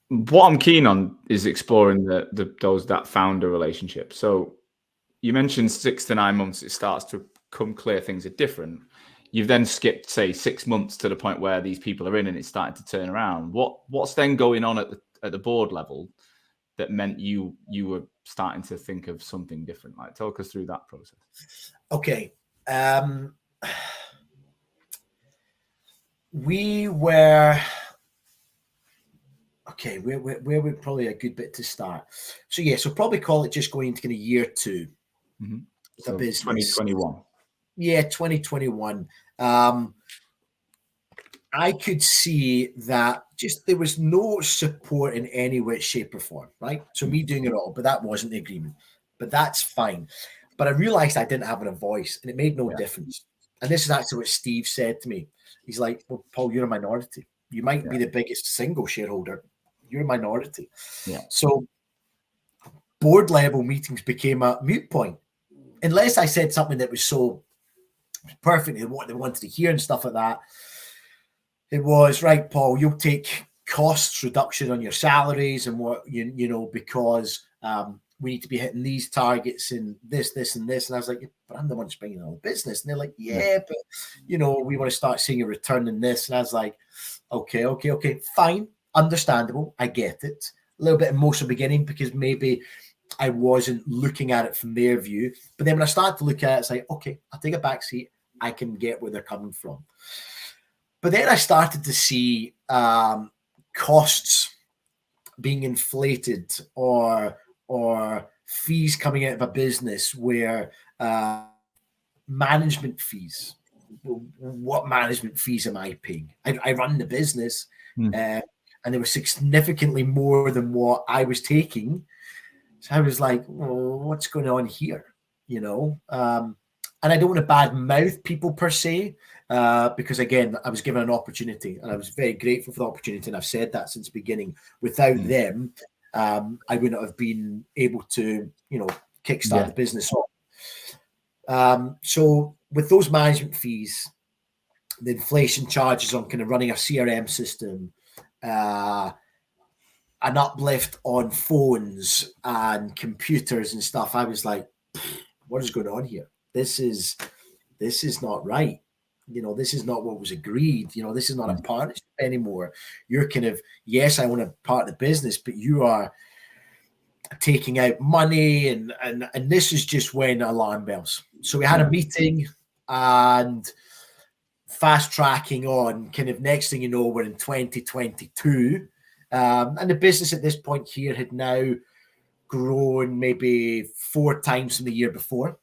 What I'm keen on is exploring that founder relationship. So you mentioned 6 to 9 months, it starts to become clear things are different. You've then skipped, say, 6 months to the point where these people are in and it's starting to turn around. What's then going on at the board level that meant you were starting to think of something different? Like, talk us through that process. Okay. Where would probably a good bit to start? So yeah, so probably call it just going into kind of year 2. Mm-hmm. The business. 2021. Yeah, 2021. I could see that just there was no support in any way, shape, or form, right? So me doing it all, but that wasn't the agreement. But that's fine. But I realized I didn't have a voice, and it made no difference. And this is actually what Steve said to me. He's like, well, Paul, you're a minority. You might be the biggest single shareholder. You're a minority. Yeah. So board level meetings became a moot point. Unless I said something that was so perfect and what they wanted to hear and stuff like that. It was, right, Paul, you'll take costs reduction on your salaries and what, you know, because we need to be hitting these targets and this, and this. And I was like, but I'm the one springing all the business. And they're like, yeah, but, you know, we want to start seeing a return in this. And I was like, okay, fine, understandable. I get it. A little bit emotional beginning because maybe I wasn't looking at it from their view. But then when I started to look at it, it's like, okay, I'll take a back seat. I can get where they're coming from. But then I started to see costs being inflated or fees coming out of a business where management fees. What management fees am I paying? I run the business, and they were significantly more than what I was taking. So I was like, well, what's going on here? You know, and I don't want to bad mouth people per se, because again, I was given an opportunity and I was very grateful for the opportunity. And I've said that since the beginning. Without them, I wouldn't have been able to, you know, kickstart the business off. So with those management fees, the inflation charges on kind of running a CRM system, an uplift on phones and computers and stuff, I was like, what is going on here? This is not right. You know, this is not what was agreed. You know, this is not a partnership anymore. You're kind of, yes, I want to part of the business, but you are taking out money and this is just when alarm bells. So we had a meeting and fast tracking on kind of next thing you know, we're in 2022. And the business at this point here had now grown maybe 4 times from the year before.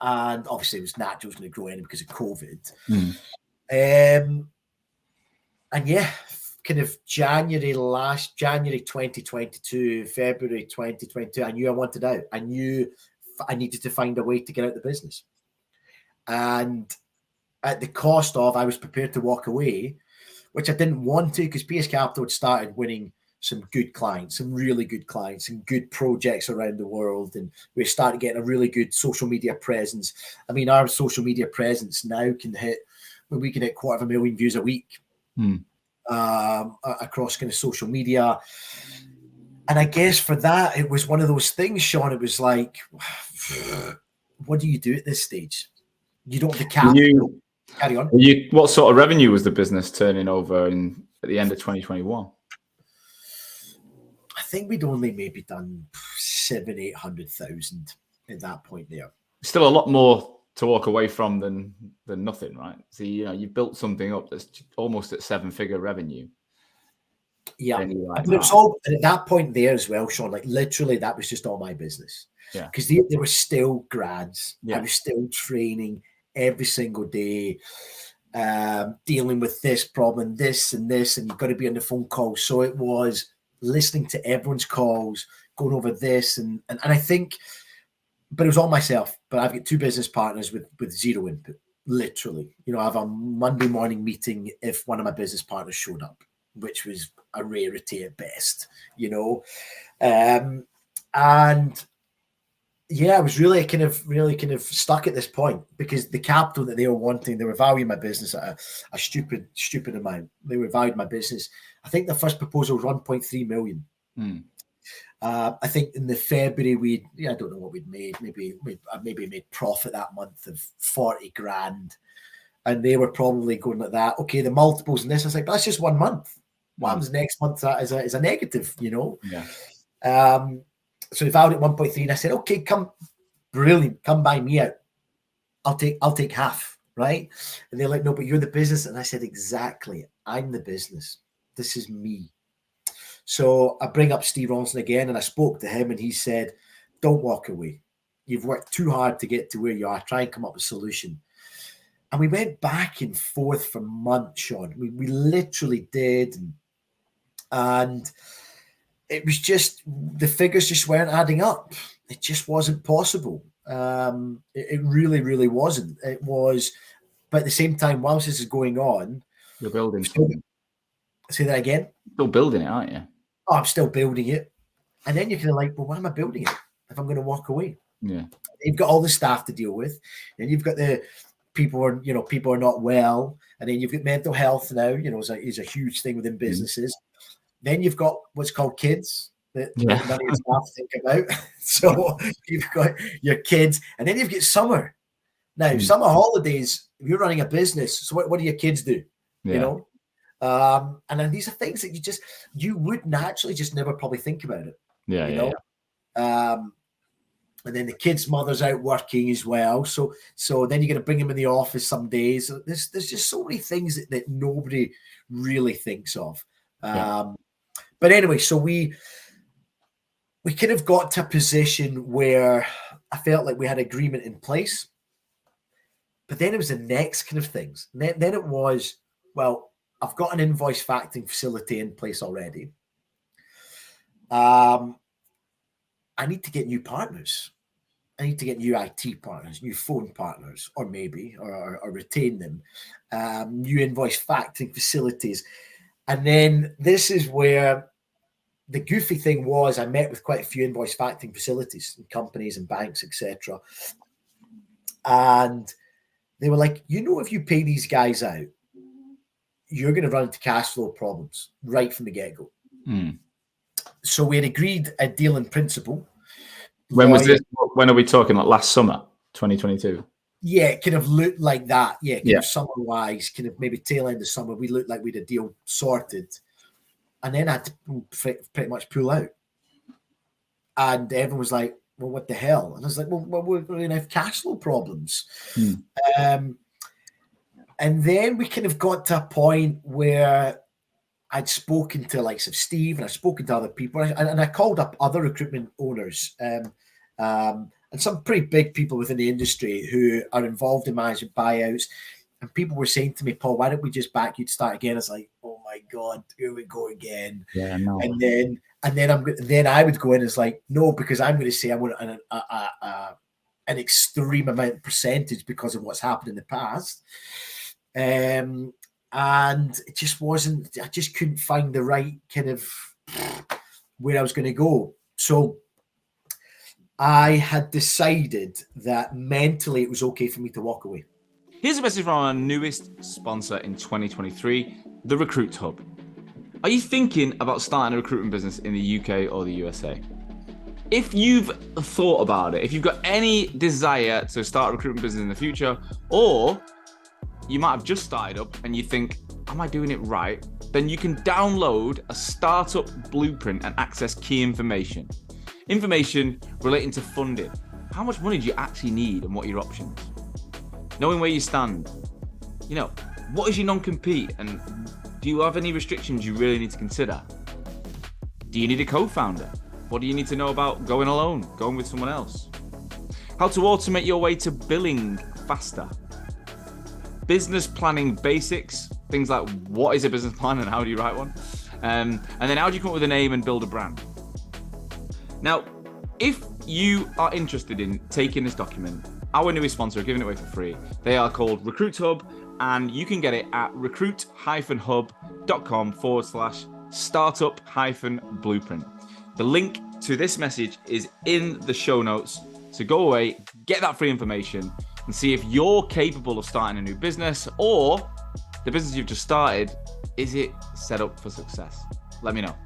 And obviously it was natural, it was going to grow anyway because of COVID. And yeah, kind of January 2022, February 2022, I knew I wanted out. I knew I needed to find a way to get out of the business. And at the cost of, I was prepared to walk away, which I didn't want to, because PS Capital had started winning some good clients, some really good clients and good projects around the world. And we started getting a really good social media presence. I mean, our social media presence now can hit 250,000 views a week across kind of social media. I guess for that, it was one of those things, Sean. It was like, what do you do at this stage? You don't have the capital. Carry on. What sort of revenue was the business turning over at the end of 2021? I think we'd only maybe done 700,000-800,000 at that point there. Still a lot more to walk away from than nothing, right? So you built something up that's almost at 7-figure revenue. Yeah, but it was all at that point there as well, Sean. Like literally, that was just all my business. Yeah, because they were still grads. Yeah. I was still training every single day, dealing with this problem, this and this, and you've got to be on the phone call. So it was listening to everyone's calls, going over this, and I think, but it was all myself. But I've got 2 business partners with zero input. Literally, I have a Monday morning meeting if one of my business partners showed up, which was a rarity at best, and yeah, I was really kind of stuck at this point because the capital that they were wanting, they were valuing my business at a stupid amount. They were valuing my business. I think the first proposal was 1.3 million. I think in the February I don't know what we'd made. Maybe made profit that month of 40 grand, and they were probably going like that. Okay, the multiples in this. I was like, that's just 1 month. What happens next month? That is a negative, Yeah. So they valued at 1.3, and I said, okay, come buy me out. I'll take half, right? And they're like, no, but you're the business. And I said, exactly. I'm the business. This is me. So I bring up Steve Ronson again, and I spoke to him, and he said, don't walk away. You've worked too hard to get to where you are. Try and come up with a solution. And we went back and forth for months, Sean. We literally did. And it was just, the figures just weren't adding up. It just wasn't possible. It really, really wasn't. It was, but at the same time, whilst this is going on, you're building something. Say that again? Still building it, aren't you? Oh, I'm still building it. And then you're kind of like, well, why am I building it if I'm going to walk away? Yeah. You've got all the staff to deal with, and you've got the people are not well, and then you've got mental health now, is a huge thing within businesses. Then you've got what's called kids that none of your staff think about. So you've got your kids, and then you've got summer. Now, summer holidays, if you're running a business, so what do your kids do? And then these are things that you would naturally just never probably think about it. And then the kids' mother's out working as well. So then you're going to bring them in the office some days. There's just so many things that nobody really thinks of. But anyway, so we kind of got to a position where I felt like we had agreement in place. But then it was the next kind of things. Then it was, well, I've got an invoice factoring facility in place already. I need to get new partners. I need to get new IT partners, new phone partners, or retain them, new invoice factoring facilities. And then this is where the goofy thing was, I met with quite a few invoice factoring facilities and companies and banks, etc. And they were like, if you pay these guys out, you're going to run into cash flow problems right from the get-go. So we had agreed a deal in principle. When was this? When are we talking? Like last summer, 2022? Yeah, it kind of looked like that. Yeah, kind of summer-wise, kind of maybe tail end of summer, we looked like we had a deal sorted. And then I had to pretty much pull out. And everyone was like, well, what the hell? And I was like, well we're going to have cash flow problems. And then we kind of got to a point where I'd spoken to likes of Steve, and I'd spoken to other people, and I called up other recruitment owners and some pretty big people within the industry who are involved in managing buyouts. And people were saying to me, Paul, why don't we just back you to start again? I was like, oh my God, here we go again. Yeah, no. And then I would go in as like, no, because I'm going to say I want an extreme amount of percentage because of what's happened in the past. And it just wasn't, I just couldn't find the right kind of where I was going to go. So I had decided that mentally it was okay for me to walk away. Here's a message from our newest sponsor in 2023, the Recruit Hub. Are you thinking about starting a recruitment business in the UK or the USA? If you've thought about it, if you've got any desire to start a recruitment business in the future, or you might have just started up and you think, am I doing it right? Then you can download a startup blueprint and access key information. Information relating to funding. How much money do you actually need and what are your options? Knowing where you stand. You know, what is your non-compete and do you have any restrictions you really need to consider? Do you need a co-founder? What do you need to know about going alone, going with someone else? How to automate your way to billing faster. Business planning basics, things like what is a business plan and how do you write one? And then how do you come up with a name and build a brand? Now, if you are interested in taking this document, our newest sponsor are giving it away for free. They are called Recruit Hub, and you can get it at recruit-hub.com/startup-blueprint. The link to this message is in the show notes. So go away, get that free information, and see if you're capable of starting a new business or the business you've just started, is it set up for success? Let me know.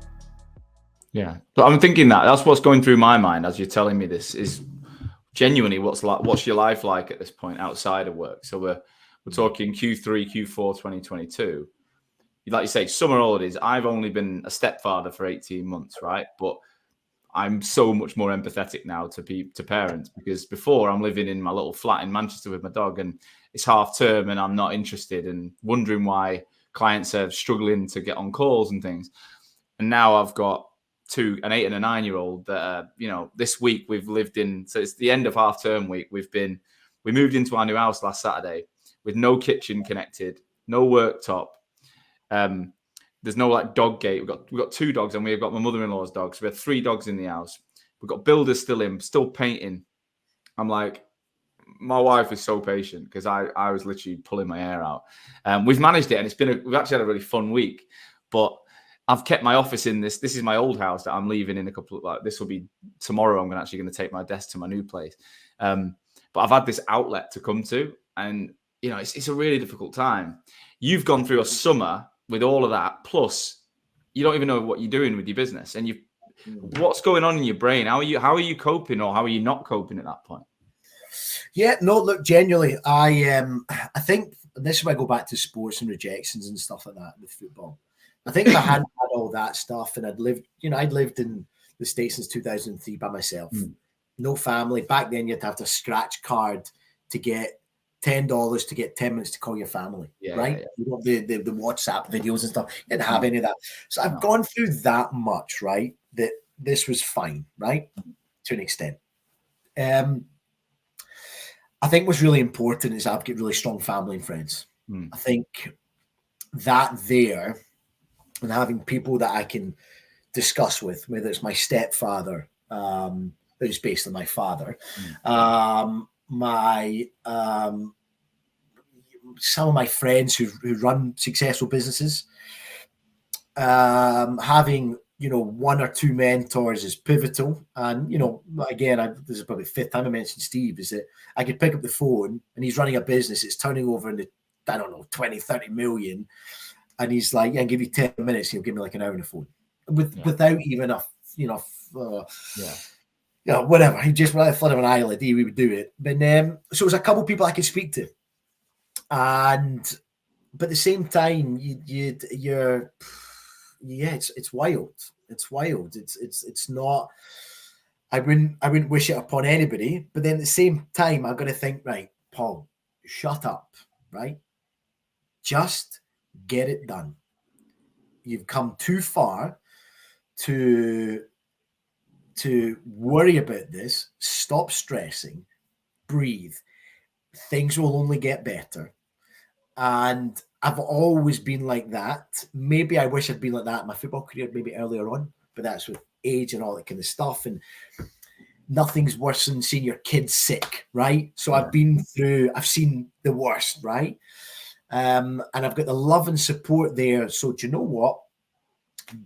Yeah, but I'm thinking that's what's going through my mind as you're telling me this is genuinely what's your life like at this point outside of work. So we're talking Q3, Q4, 2022. Like you say, summer holidays. I've only been a stepfather for 18 months, right? But I'm so much more empathetic now to parents because before I'm living in my little flat in Manchester with my dog and it's half term and I'm not interested and wondering why clients are struggling to get on calls and things. And now I've got an 8 and a 9-year-old that, this week we've lived in. So it's the end of half term week. We moved into our new house last Saturday with no kitchen connected, no worktop. There's no like dog gate. We've got 2 dogs and we've got my mother-in-law's dogs. So we have 3 dogs in the house. We've got builders still painting. I'm like, my wife is so patient because I was literally pulling my hair out. We've managed it and we've actually had a really fun week, but I've kept my office in this. This is my old house that I'm leaving in a couple of, this will be tomorrow. I'm actually going to take my desk to my new place. But I've had this outlet to come to and, it's a really difficult time. You've gone through a summer with all of that, plus you don't even know what you're doing with your business and what's going on in your brain. How are you coping or how are you not coping at that point? Yeah, no, look, genuinely, I think this is where I go back to sports and rejections and stuff like that with football. I think if I hadn't had all that stuff and I'd lived in the States since 2003 by myself, no family. Back then you'd have to scratch card to get $10 to get 10 minutes to call your family, right? Yeah. You got the WhatsApp videos and stuff. You didn't have any of that. So I've gone through that much, right? That this was fine, right? To an extent. I think what's really important is I've got really strong family and friends. I think that there and having people that I can discuss with, whether it's my stepfather, who's based on my father, some of my friends who run successful businesses, having 1 or 2 mentors is pivotal. And again, this is probably the 5th time I mentioned Steve, is that I could pick up the phone and he's running a business, it's turning over in the 20-30 million, and he's like, yeah, I'll give you 10 minutes, he'll give me like an hour on the phone without even whatever. He just without a flutter of an eyelid, he would do it. But so it was a couple of people I could speak to, but at the same time, it's wild. It's wild. It's not. I wouldn't wish it upon anybody. But then at the same time, I'm going to think, right, Paul, shut up, right? Just get it done. You've come too far to worry about this. Stop stressing, breathe. Things will only get better. And I've always been like that. Maybe I wish I'd been like that in my football career, maybe earlier on, but that's with age and all that kind of stuff. And nothing's worse than seeing your kids sick, right? So I've seen the worst, right? And I've got the love and support there. So do you know what?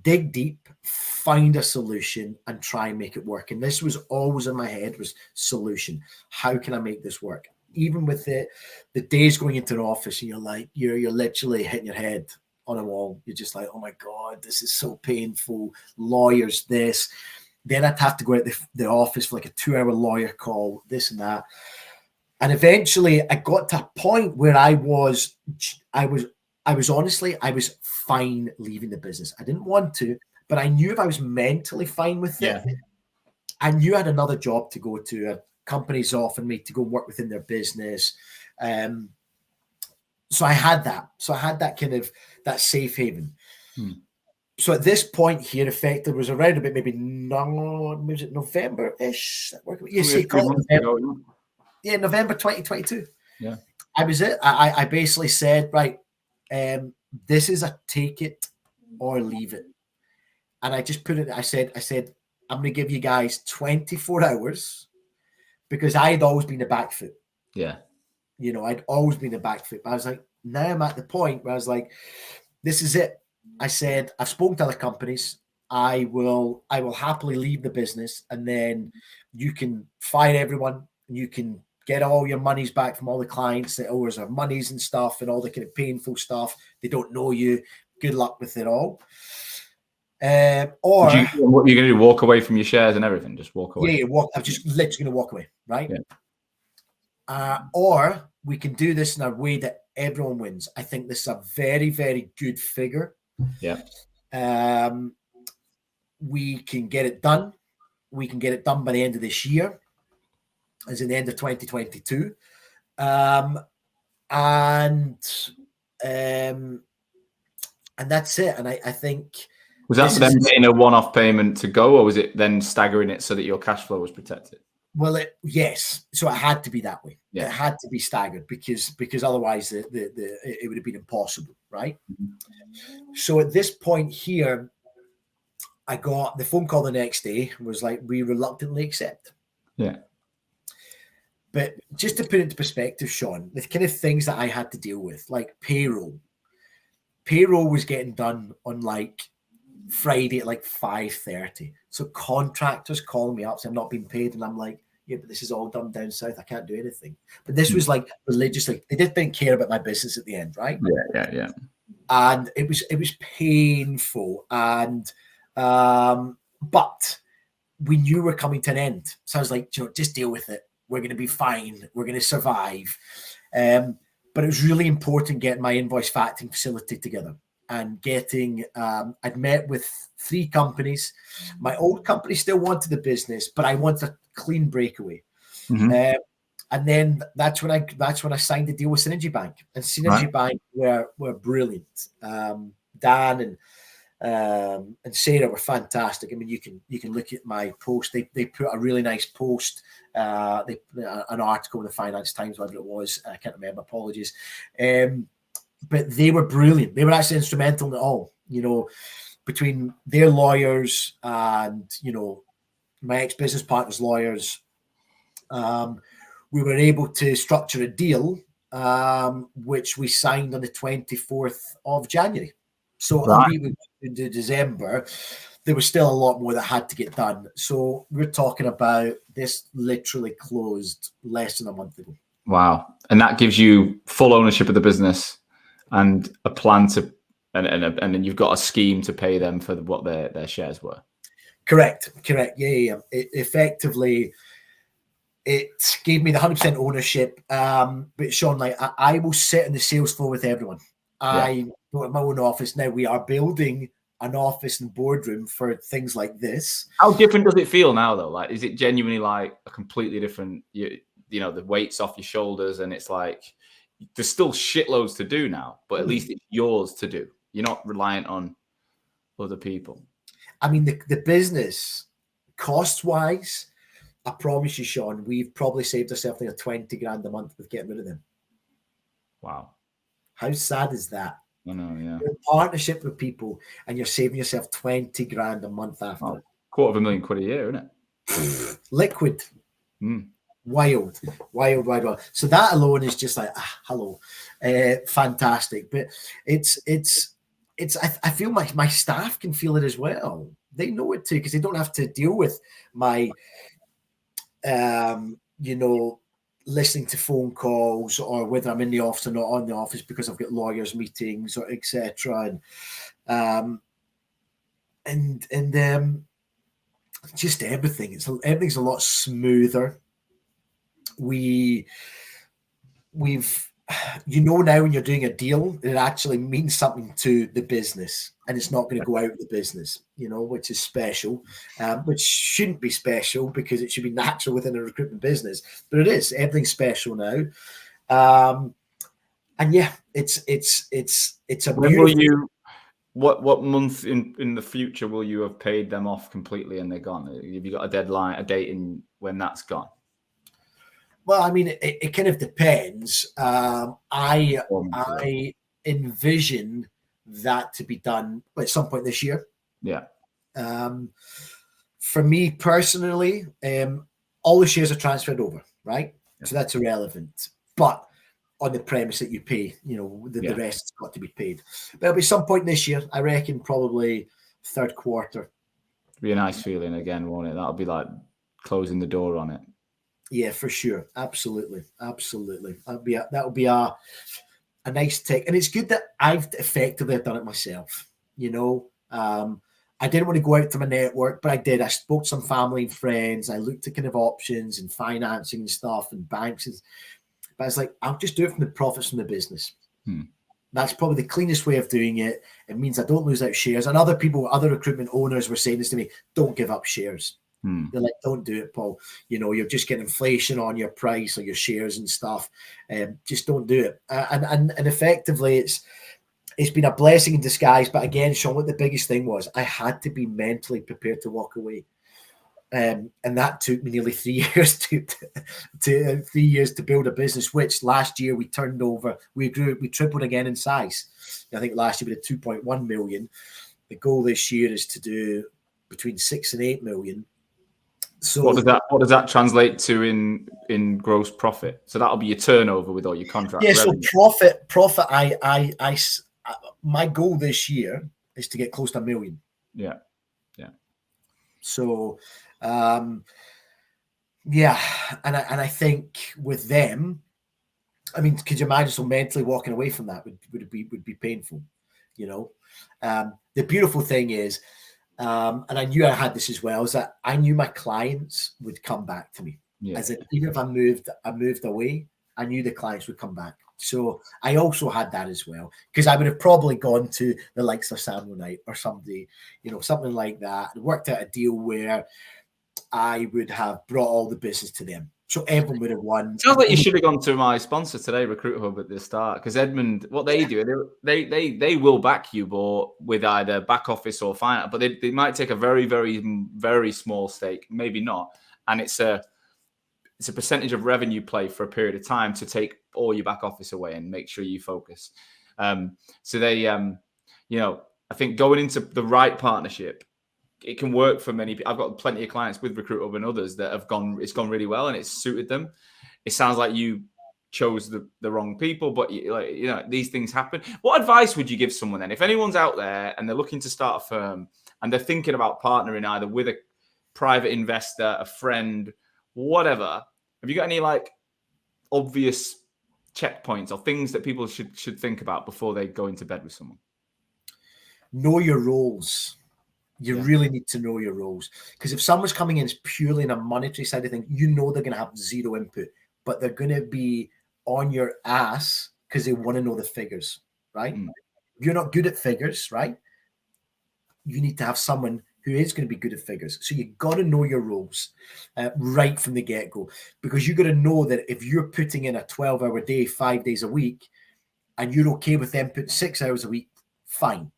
Dig deep, find a solution and try and make it work. And this was always in my head, was solution. How can I make this work? Even with the days going into an office and you're literally hitting your head on a wall. You're just like, oh my God, this is so painful. Lawyers, this. Then I'd have to go out the office for like a 2-hour lawyer call, this and that. And eventually I got to a point where I was fine leaving the business. I didn't want to, but I knew if I was mentally fine with it, I knew I had another job to go to. A company's offered me to go work within their business. So I had that. So I had that kind of that safe haven. So at this point here, effective was around about maybe was it November-ish? November 2022. Yeah. I was it. I basically said, right, this is a take it or leave it. And I just put it, I said, I'm going to give you guys 24 hours because I had always been a back foot. Yeah. You know, I'd always been a back foot. But I was like, now I'm at the point where I was like, this is it. I said, I've spoken to other companies. I will happily leave the business, and then you can fire everyone and you can get all your monies back from all the clients that owes their monies and stuff and all the kind of painful stuff. They don't know you. Good luck with it all. Or what are you going to do? Walk away from your shares and everything? Just walk away? Yeah, I'm just literally going to walk away, right? Yeah. Or we can do this in a way that everyone wins. I think this is a very, very good figure. Yeah. We can get it done. We can get it done by the end of this year, as in the end of 2022. And that's it. And I think... Was that then getting a one-off payment to go, or was it then staggering it so that your cash flow was protected? Well, yes. So it had to be that way. Yeah. It had to be staggered because otherwise it would have been impossible, right? So at this point here, I got the phone call the next day. Was like, we reluctantly accept. Yeah. But just to put it into perspective, Sean, the kind of things that I had to deal with, like payroll. Payroll was getting done on like Friday at like 5:30. So contractors calling me up saying I'm not being paid, and I'm like, yeah, but this is all done down south. I can't do anything. But this was like religiously. They didn't care about my business at the end, right? Yeah. And it was painful, and but we knew we're coming to an end. So I was like, just deal with it. We're going to be fine. We're going to survive. But it was really important getting my invoice factoring facility together and getting, I'd met with 3 companies. My old company still wanted the business, but I wanted a clean breakaway. And then that's when I signed the deal with Synergy Bank, and Synergy Bank were brilliant. Dan and Sarah were fantastic. I mean, you can look at my post. They put a really nice post. They an article in the Finance Times, whatever it was. I can't remember. Apologies. But they were brilliant. They were actually instrumental in it all. You know, between their lawyers and my ex-business partner's lawyers, we were able to structure a deal, which we signed on the 24th of January. So into December, there was still a lot more that had to get done. So we're talking about this literally closed less than a month ago. Wow. And that gives you full ownership of the business and a plan to, and then you've got a scheme to pay them for what their shares were. Correct. Yeah. Effectively, it gave me the 100% ownership. But Sean, like I will sit in the sales floor with everyone. I go at my own office now. We are building an office and boardroom for things like this. How different does it feel now, though? Like, is it genuinely like a completely different? You know, the weight's off your shoulders, and it's like there's still shitloads to do now, but at least it's yours to do. You're not reliant on other people. I mean, the business, cost-wise, I promise you, Sean, we've probably saved ourselves like 20 grand a month with getting rid of them. Wow. How sad is that? I know, yeah. You're in partnership with people and you're saving yourself 20 grand a month after. Oh, £250,000 a year, isn't it? Liquid. Wild. So that alone is just like, hello. Fantastic. But I feel like my staff can feel it as well. They know it too, because they don't have to deal with my, listening to phone calls, or whether I'm in the office or not on the office because I've got lawyers meetings or etc. And just everything. Everything's a lot smoother. We've now when you're doing a deal, it actually means something to the business, and it's not going to go out of the business, which is special, which shouldn't be special because it should be natural within a recruitment business, but it is. Everything's special now. And yeah, it's a beautiful. What month in the future will you have paid them off completely and they're gone? Have you got a deadline, a date in when that's gone? Well, I mean, it kind of depends. I envision that to be done at some point this year. Yeah. For me personally, all the shares are transferred over, right? Yeah. So that's irrelevant. But on the premise that you pay, the rest has got to be paid. But it'll be some point this year. I reckon probably third quarter. It'll be a nice feeling again, won't it? That'll be like closing the door on it. Yeah, for sure. Absolutely. That would be a nice tick. And it's good that I've effectively done it myself. I didn't want to go out to my network, but I did. I spoke to some family and friends. I looked at kind of options and financing and stuff and banks. But it's like, I'll just do it from the profits from the business. That's probably the cleanest way of doing it. It means I don't lose out shares. And other recruitment owners were saying this to me, don't give up shares. They're like, don't do it, Paul. You're just getting inflation on your price or your shares and stuff. Just don't do it. And effectively, it's been a blessing in disguise. But again, Sean, what the biggest thing was, I had to be mentally prepared to walk away. And that took me nearly 3 years to 3 years to build a business, which last year we turned over. We tripled again in size. I think last year we did 2.1 million. The goal this year is to do between 6 and 8 million. So what does that translate to in gross profit? So that'll be your turnover with all your contract revenue. So profit. I my goal this year is to get close to 1 million. Yeah. So, and I think with them, I mean, could you imagine? So mentally walking away from that would be painful, The beautiful thing is, and I knew I had this as well, is that I knew my clients would come back to me. Yeah. As in, even if I moved away, I knew the clients would come back. So I also had that as well, because I would have probably gone to the likes of Samuel Knight or somebody, something like that, and worked out a deal where I would have brought all the business to them. So everyone would have won. Sounds like you should have gone to my sponsor today, Recruit Hub, at the start, because Edmund, what they do, they will back you, but with either back office or finance, but they might take a very, very, very small stake, maybe not, and it's a percentage of revenue play for a period of time to take all your back office away and make sure you focus. So they, I think going into the right partnership, it can work for many people. I've got plenty of clients with Recruit Hub and others that it's gone really well and it's suited them. It sounds like you chose the wrong people, but these things happen. What advice would you give someone then? If anyone's out there and they're looking to start a firm and they're thinking about partnering either with a private investor, a friend, whatever, have you got any obvious checkpoints or things that people should think about before they go into bed with someone? Know your roles. You really need to know your roles, because if someone's coming in purely in a monetary side of things, they're going to have zero input, but they're going to be on your ass because they want to know the figures, right? If you're not good at figures, right, you need to have someone who is going to be good at figures. So you got to know your roles right from the get-go, because you got to know that if you're putting in a 12-hour day, 5 days a week, and you're okay with them putting 6 hours a week, fine.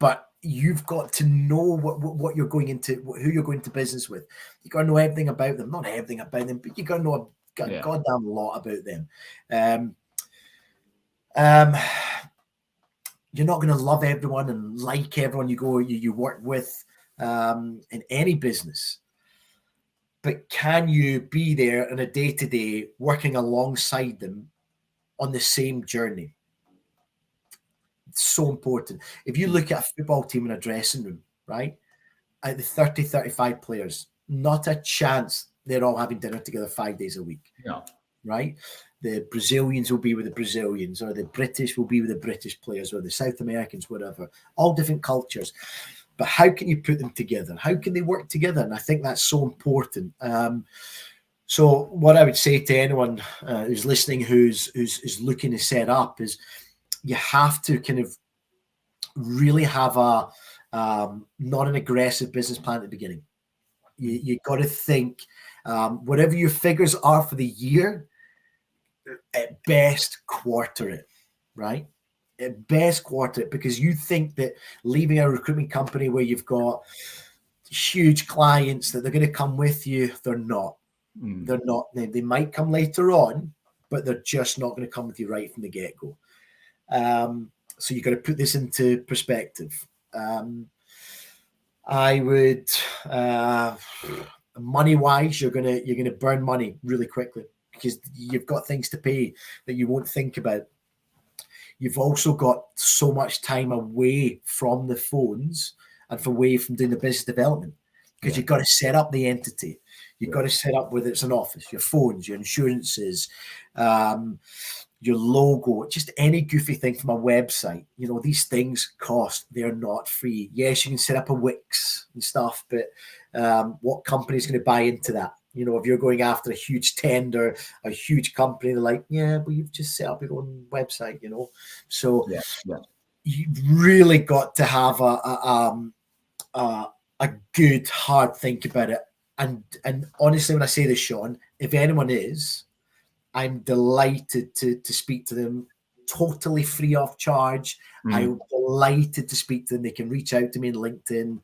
But you've got to know what you're going into, who you're going to business with. You got to know everything about them. Not everything about them, but you got to know a goddamn lot about them. You're not going to love everyone and like everyone you work with in any business. But can you be there on a day-to-day working alongside them on the same journey? It's so important. If you look at a football team in a dressing room, right, out of the 30, 35 players, not a chance they're all having dinner together 5 days a week. Yeah. Right? The Brazilians will be with the Brazilians, or the British will be with the British players, or the South Americans, whatever. All different cultures. But how can you put them together? How can they work together? And I think that's so important. So what I would say to anyone who's listening, who's looking to set up, is you have to kind of really have a not an aggressive business plan at the beginning. You got to think whatever your figures are for the year, at best quarter it, right? At best quarter it, because you think that leaving a recruitment company where you've got huge clients that they're going to come with you, they're not. They're not. They might come later on, but they're just not going to come with you right from the get-go. So you've got to put this into perspective. I would, money-wise, you're gonna burn money really quickly because you've got things to pay that you won't think about. You've also got so much time away from the phones and away from doing the business development because you've got to set up the entity. You've got to set up whether it's an office, your phones, your insurances, your logo, just any goofy thing from a website. You know, these things cost. They're not free. Yes, you can set up a Wix and stuff, but what company is going to buy into that? You know, if you're going after a huge tender, a huge company, they're like, yeah, well, you've just set up your own website, you know. So you really got to have a good hard think about it. And honestly, when I say this, Sean, if anyone is, I'm delighted to speak to them totally free of charge. I'm delighted to speak to them. They can reach out to me on LinkedIn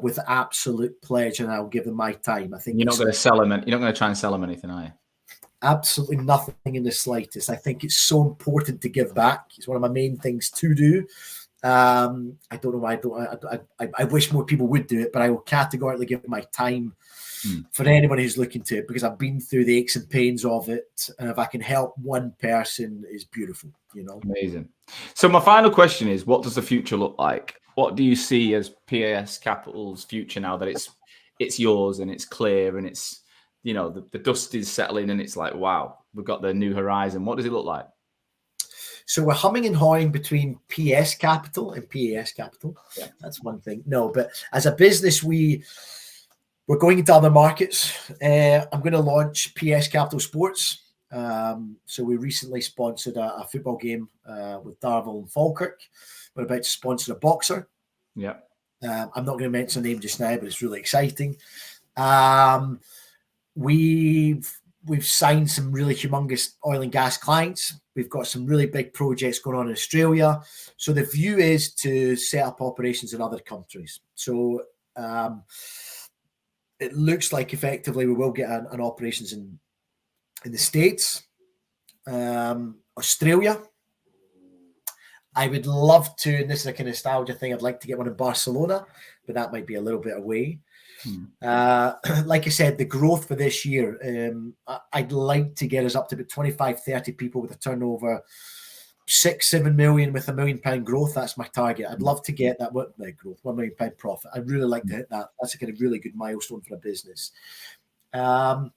with absolute pleasure, and I'll give them my time. I think you're not going to sell them. You're not going to try and sell them anything, are you? Absolutely nothing in the slightest. I think it's so important to give back. It's one of my main things to do. I don't know why I wish more people would do it, but I will categorically give my time for anyone who's looking to it, because I've been through the aches and pains of it, and if I can help one person, is beautiful, you know. Amazing. So my final question is, what does the future look like? What do you see as PS Capital's future now that it's yours and it's clear and it's, you know, the dust is settling and it's like, wow, we've got the new horizon. What does it look like? So we're humming and hawing between PS Capital and PAS Capital. Yeah. That's one thing. No, but as a business, we're going into other markets. I'm going to launch PS Capital Sports. So we recently sponsored a football game with Darvel and Falkirk. We're about to sponsor a boxer. Yeah. I'm not going to mention the name just now, but it's really exciting. We've signed some really humongous oil and gas clients. We've got some really big projects going on in Australia. So the view is to set up operations in other countries. So it looks like effectively we will get an operations in the States, Australia. I would love to, and this is a kind of nostalgia thing, I'd like to get one in Barcelona, but that might be a little bit away. Like I said, the growth for this year, I'd like to get us up to about 25, 30 people with a turnover, 6-7 million with £1 million growth. That's my target. I'd love to get that growth, £1 million profit. I'd really like to hit that. That's a kind of really good milestone for a business. And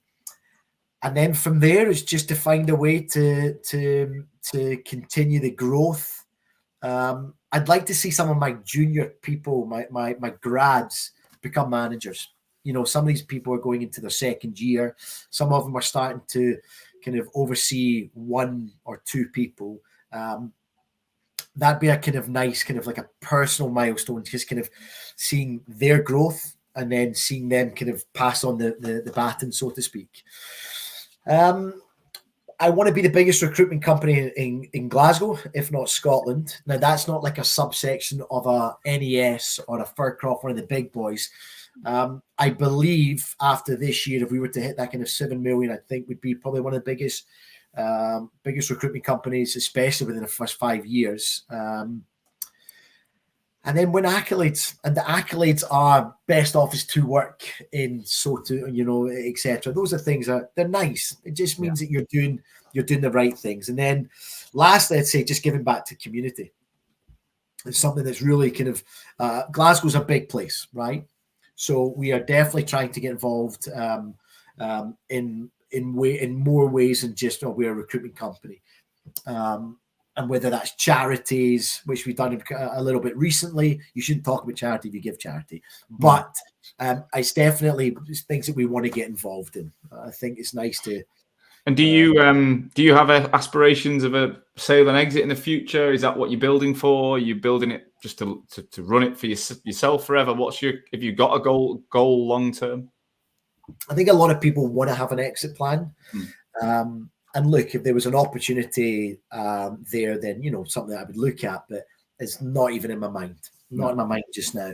then from there, it's just to find a way to continue the growth. I'd like to see some of my junior people, my grads, become managers. You know, some of these people are going into their second year. Some of them are starting to kind of oversee 1 or 2 people. That'd be a kind of nice, kind of like a personal milestone, just kind of seeing their growth and then seeing them kind of pass on the baton, so to speak. I want to be the biggest recruitment company in Glasgow, if not Scotland. Now, that's not like a subsection of a NES or a Faircroft, one of the big boys. I believe after this year, if we were to hit that kind of 7 million, I think we'd be probably one of the biggest recruitment companies, especially within the first 5 years. And then when accolades, and the accolades are best office to work in, so to, you know, etc. Those are things that they're nice. It just means that you're doing the right things. And then lastly, I'd say just giving back to community. It's something that's really kind of, Glasgow's a big place, right? So we are definitely trying to get involved in more ways than just, oh, we're a recruitment company. And whether that's charities, which we've done a little bit recently. You shouldn't talk about charity if you give charity, but it's definitely things that we want to get involved in. I think it's nice to. And do you have aspirations of a sale and exit in the future? Is that what you're building for? Are you building it just to run it for yourself forever? Have you got a goal long term? I think a lot of people want to have an exit plan. And look, if there was an opportunity there, then, you know, something I would look at, but it's not even in my mind. Not in my mind just now.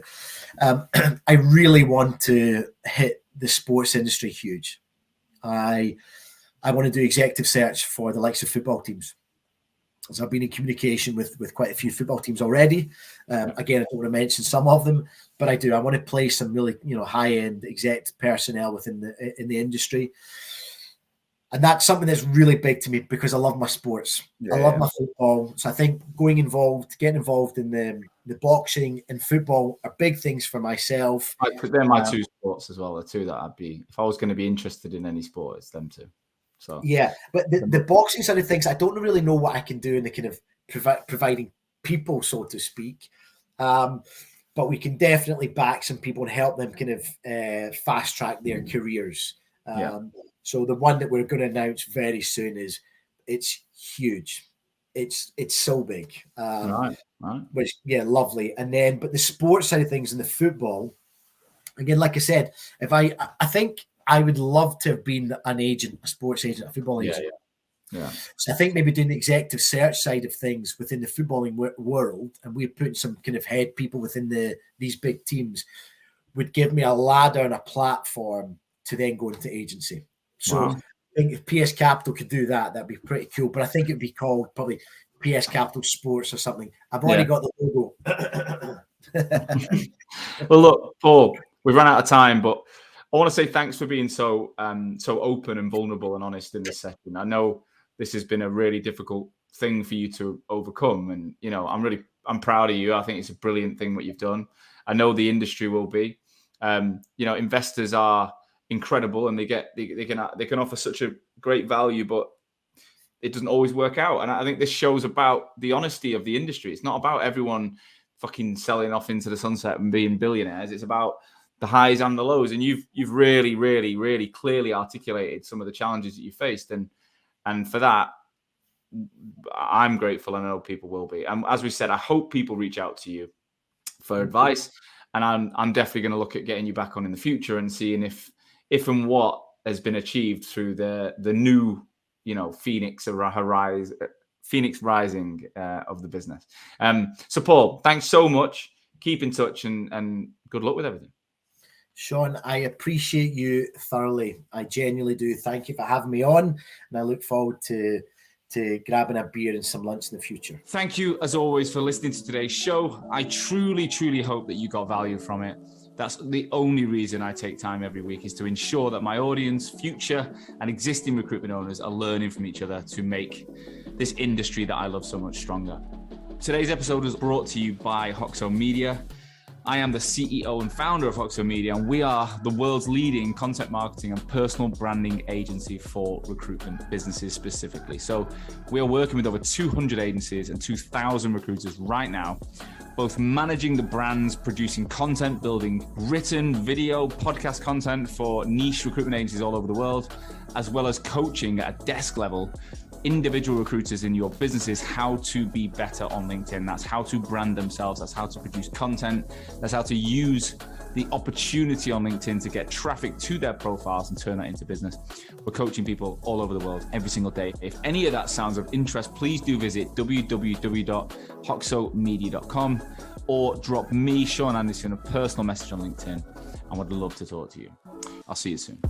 I really want to hit the sports industry huge. I want to do executive search for the likes of football teams. So I've been in communication with quite a few football teams already. Again, I don't want to mention some of them, but I do. I want to place some really, you know, high-end exec personnel within the industry. And that's something that's really big to me because I love my sports. I love my football. So I think getting involved in the boxing and football are big things for myself. They're my two sports as well. The two that I'd be, if I was going to be interested in any sport, it's them two. So yeah, but the boxing side of things, I don't really know what I can do in the kind of providing people, so to speak. But we can definitely back some people and help them kind of fast track their careers. So the one that we're going to announce very soon it's huge. It's so big. Right. Which, yeah, lovely. And then, but the sports side of things and the football, again, like I said, I think I would love to have been an agent, a sports agent, a football agent. Yeah. So I think maybe doing the executive search side of things within the footballing world, and we're putting some kind of head people within these big teams, would give me a ladder and a platform to then go into agency. So I think if PS Capital could do that, that'd be pretty cool. But I think it'd be called probably PS Capital Sports or something. I've already got the logo. Well, look, Paul, we've run out of time, but I want to say thanks for being so open and vulnerable and honest in this session. I know this has been a really difficult thing for you to overcome, and you know, I'm proud of you. I think it's a brilliant thing what you've done. I know the industry will be. You know, investors are incredible, and they can offer such a great value, but it doesn't always work out. And I think this shows about the honesty of the industry. It's not about everyone fucking selling off into the sunset and being billionaires. It's about the highs and the lows. And you've really, really, really clearly articulated some of the challenges that you faced. And for that, I'm grateful, and I know people will be. And as we said, I hope people reach out to you for advice. And I'm definitely going to look at getting you back on in the future and seeing if and what has been achieved through the new, you know, Phoenix rising of the business. So Paul, thanks so much. Keep in touch and good luck with everything. Sean, I appreciate you thoroughly. I genuinely do. Thank you for having me on, and I look forward to grabbing a beer and some lunch in the future. Thank you, as always, for listening to today's show. I truly, truly hope that you got value from it. That's the only reason I take time every week, is to ensure that my audience, future and existing recruitment owners, are learning from each other to make this industry that I love so much stronger. Today's episode was brought to you by Hoxo Media. I am the CEO and founder of Hoxo Media, and we are the world's leading content marketing and personal branding agency for recruitment businesses specifically. So we are working with over 200 agencies and 2,000 recruiters right now, both managing the brands, producing content, building written, video, podcast content for niche recruitment agencies all over the world, as well as coaching at a desk level individual recruiters in your businesses how to be better on LinkedIn. That's how to brand themselves. That's how to produce content. That's how to use the opportunity on LinkedIn to get traffic to their profiles and turn that into business. We're coaching people all over the world every single day. If any of that sounds of interest, please do visit www.hoxomedia.com or drop me, Sean Anderson, a personal message on LinkedIn. I would love to talk to you. I'll see you soon.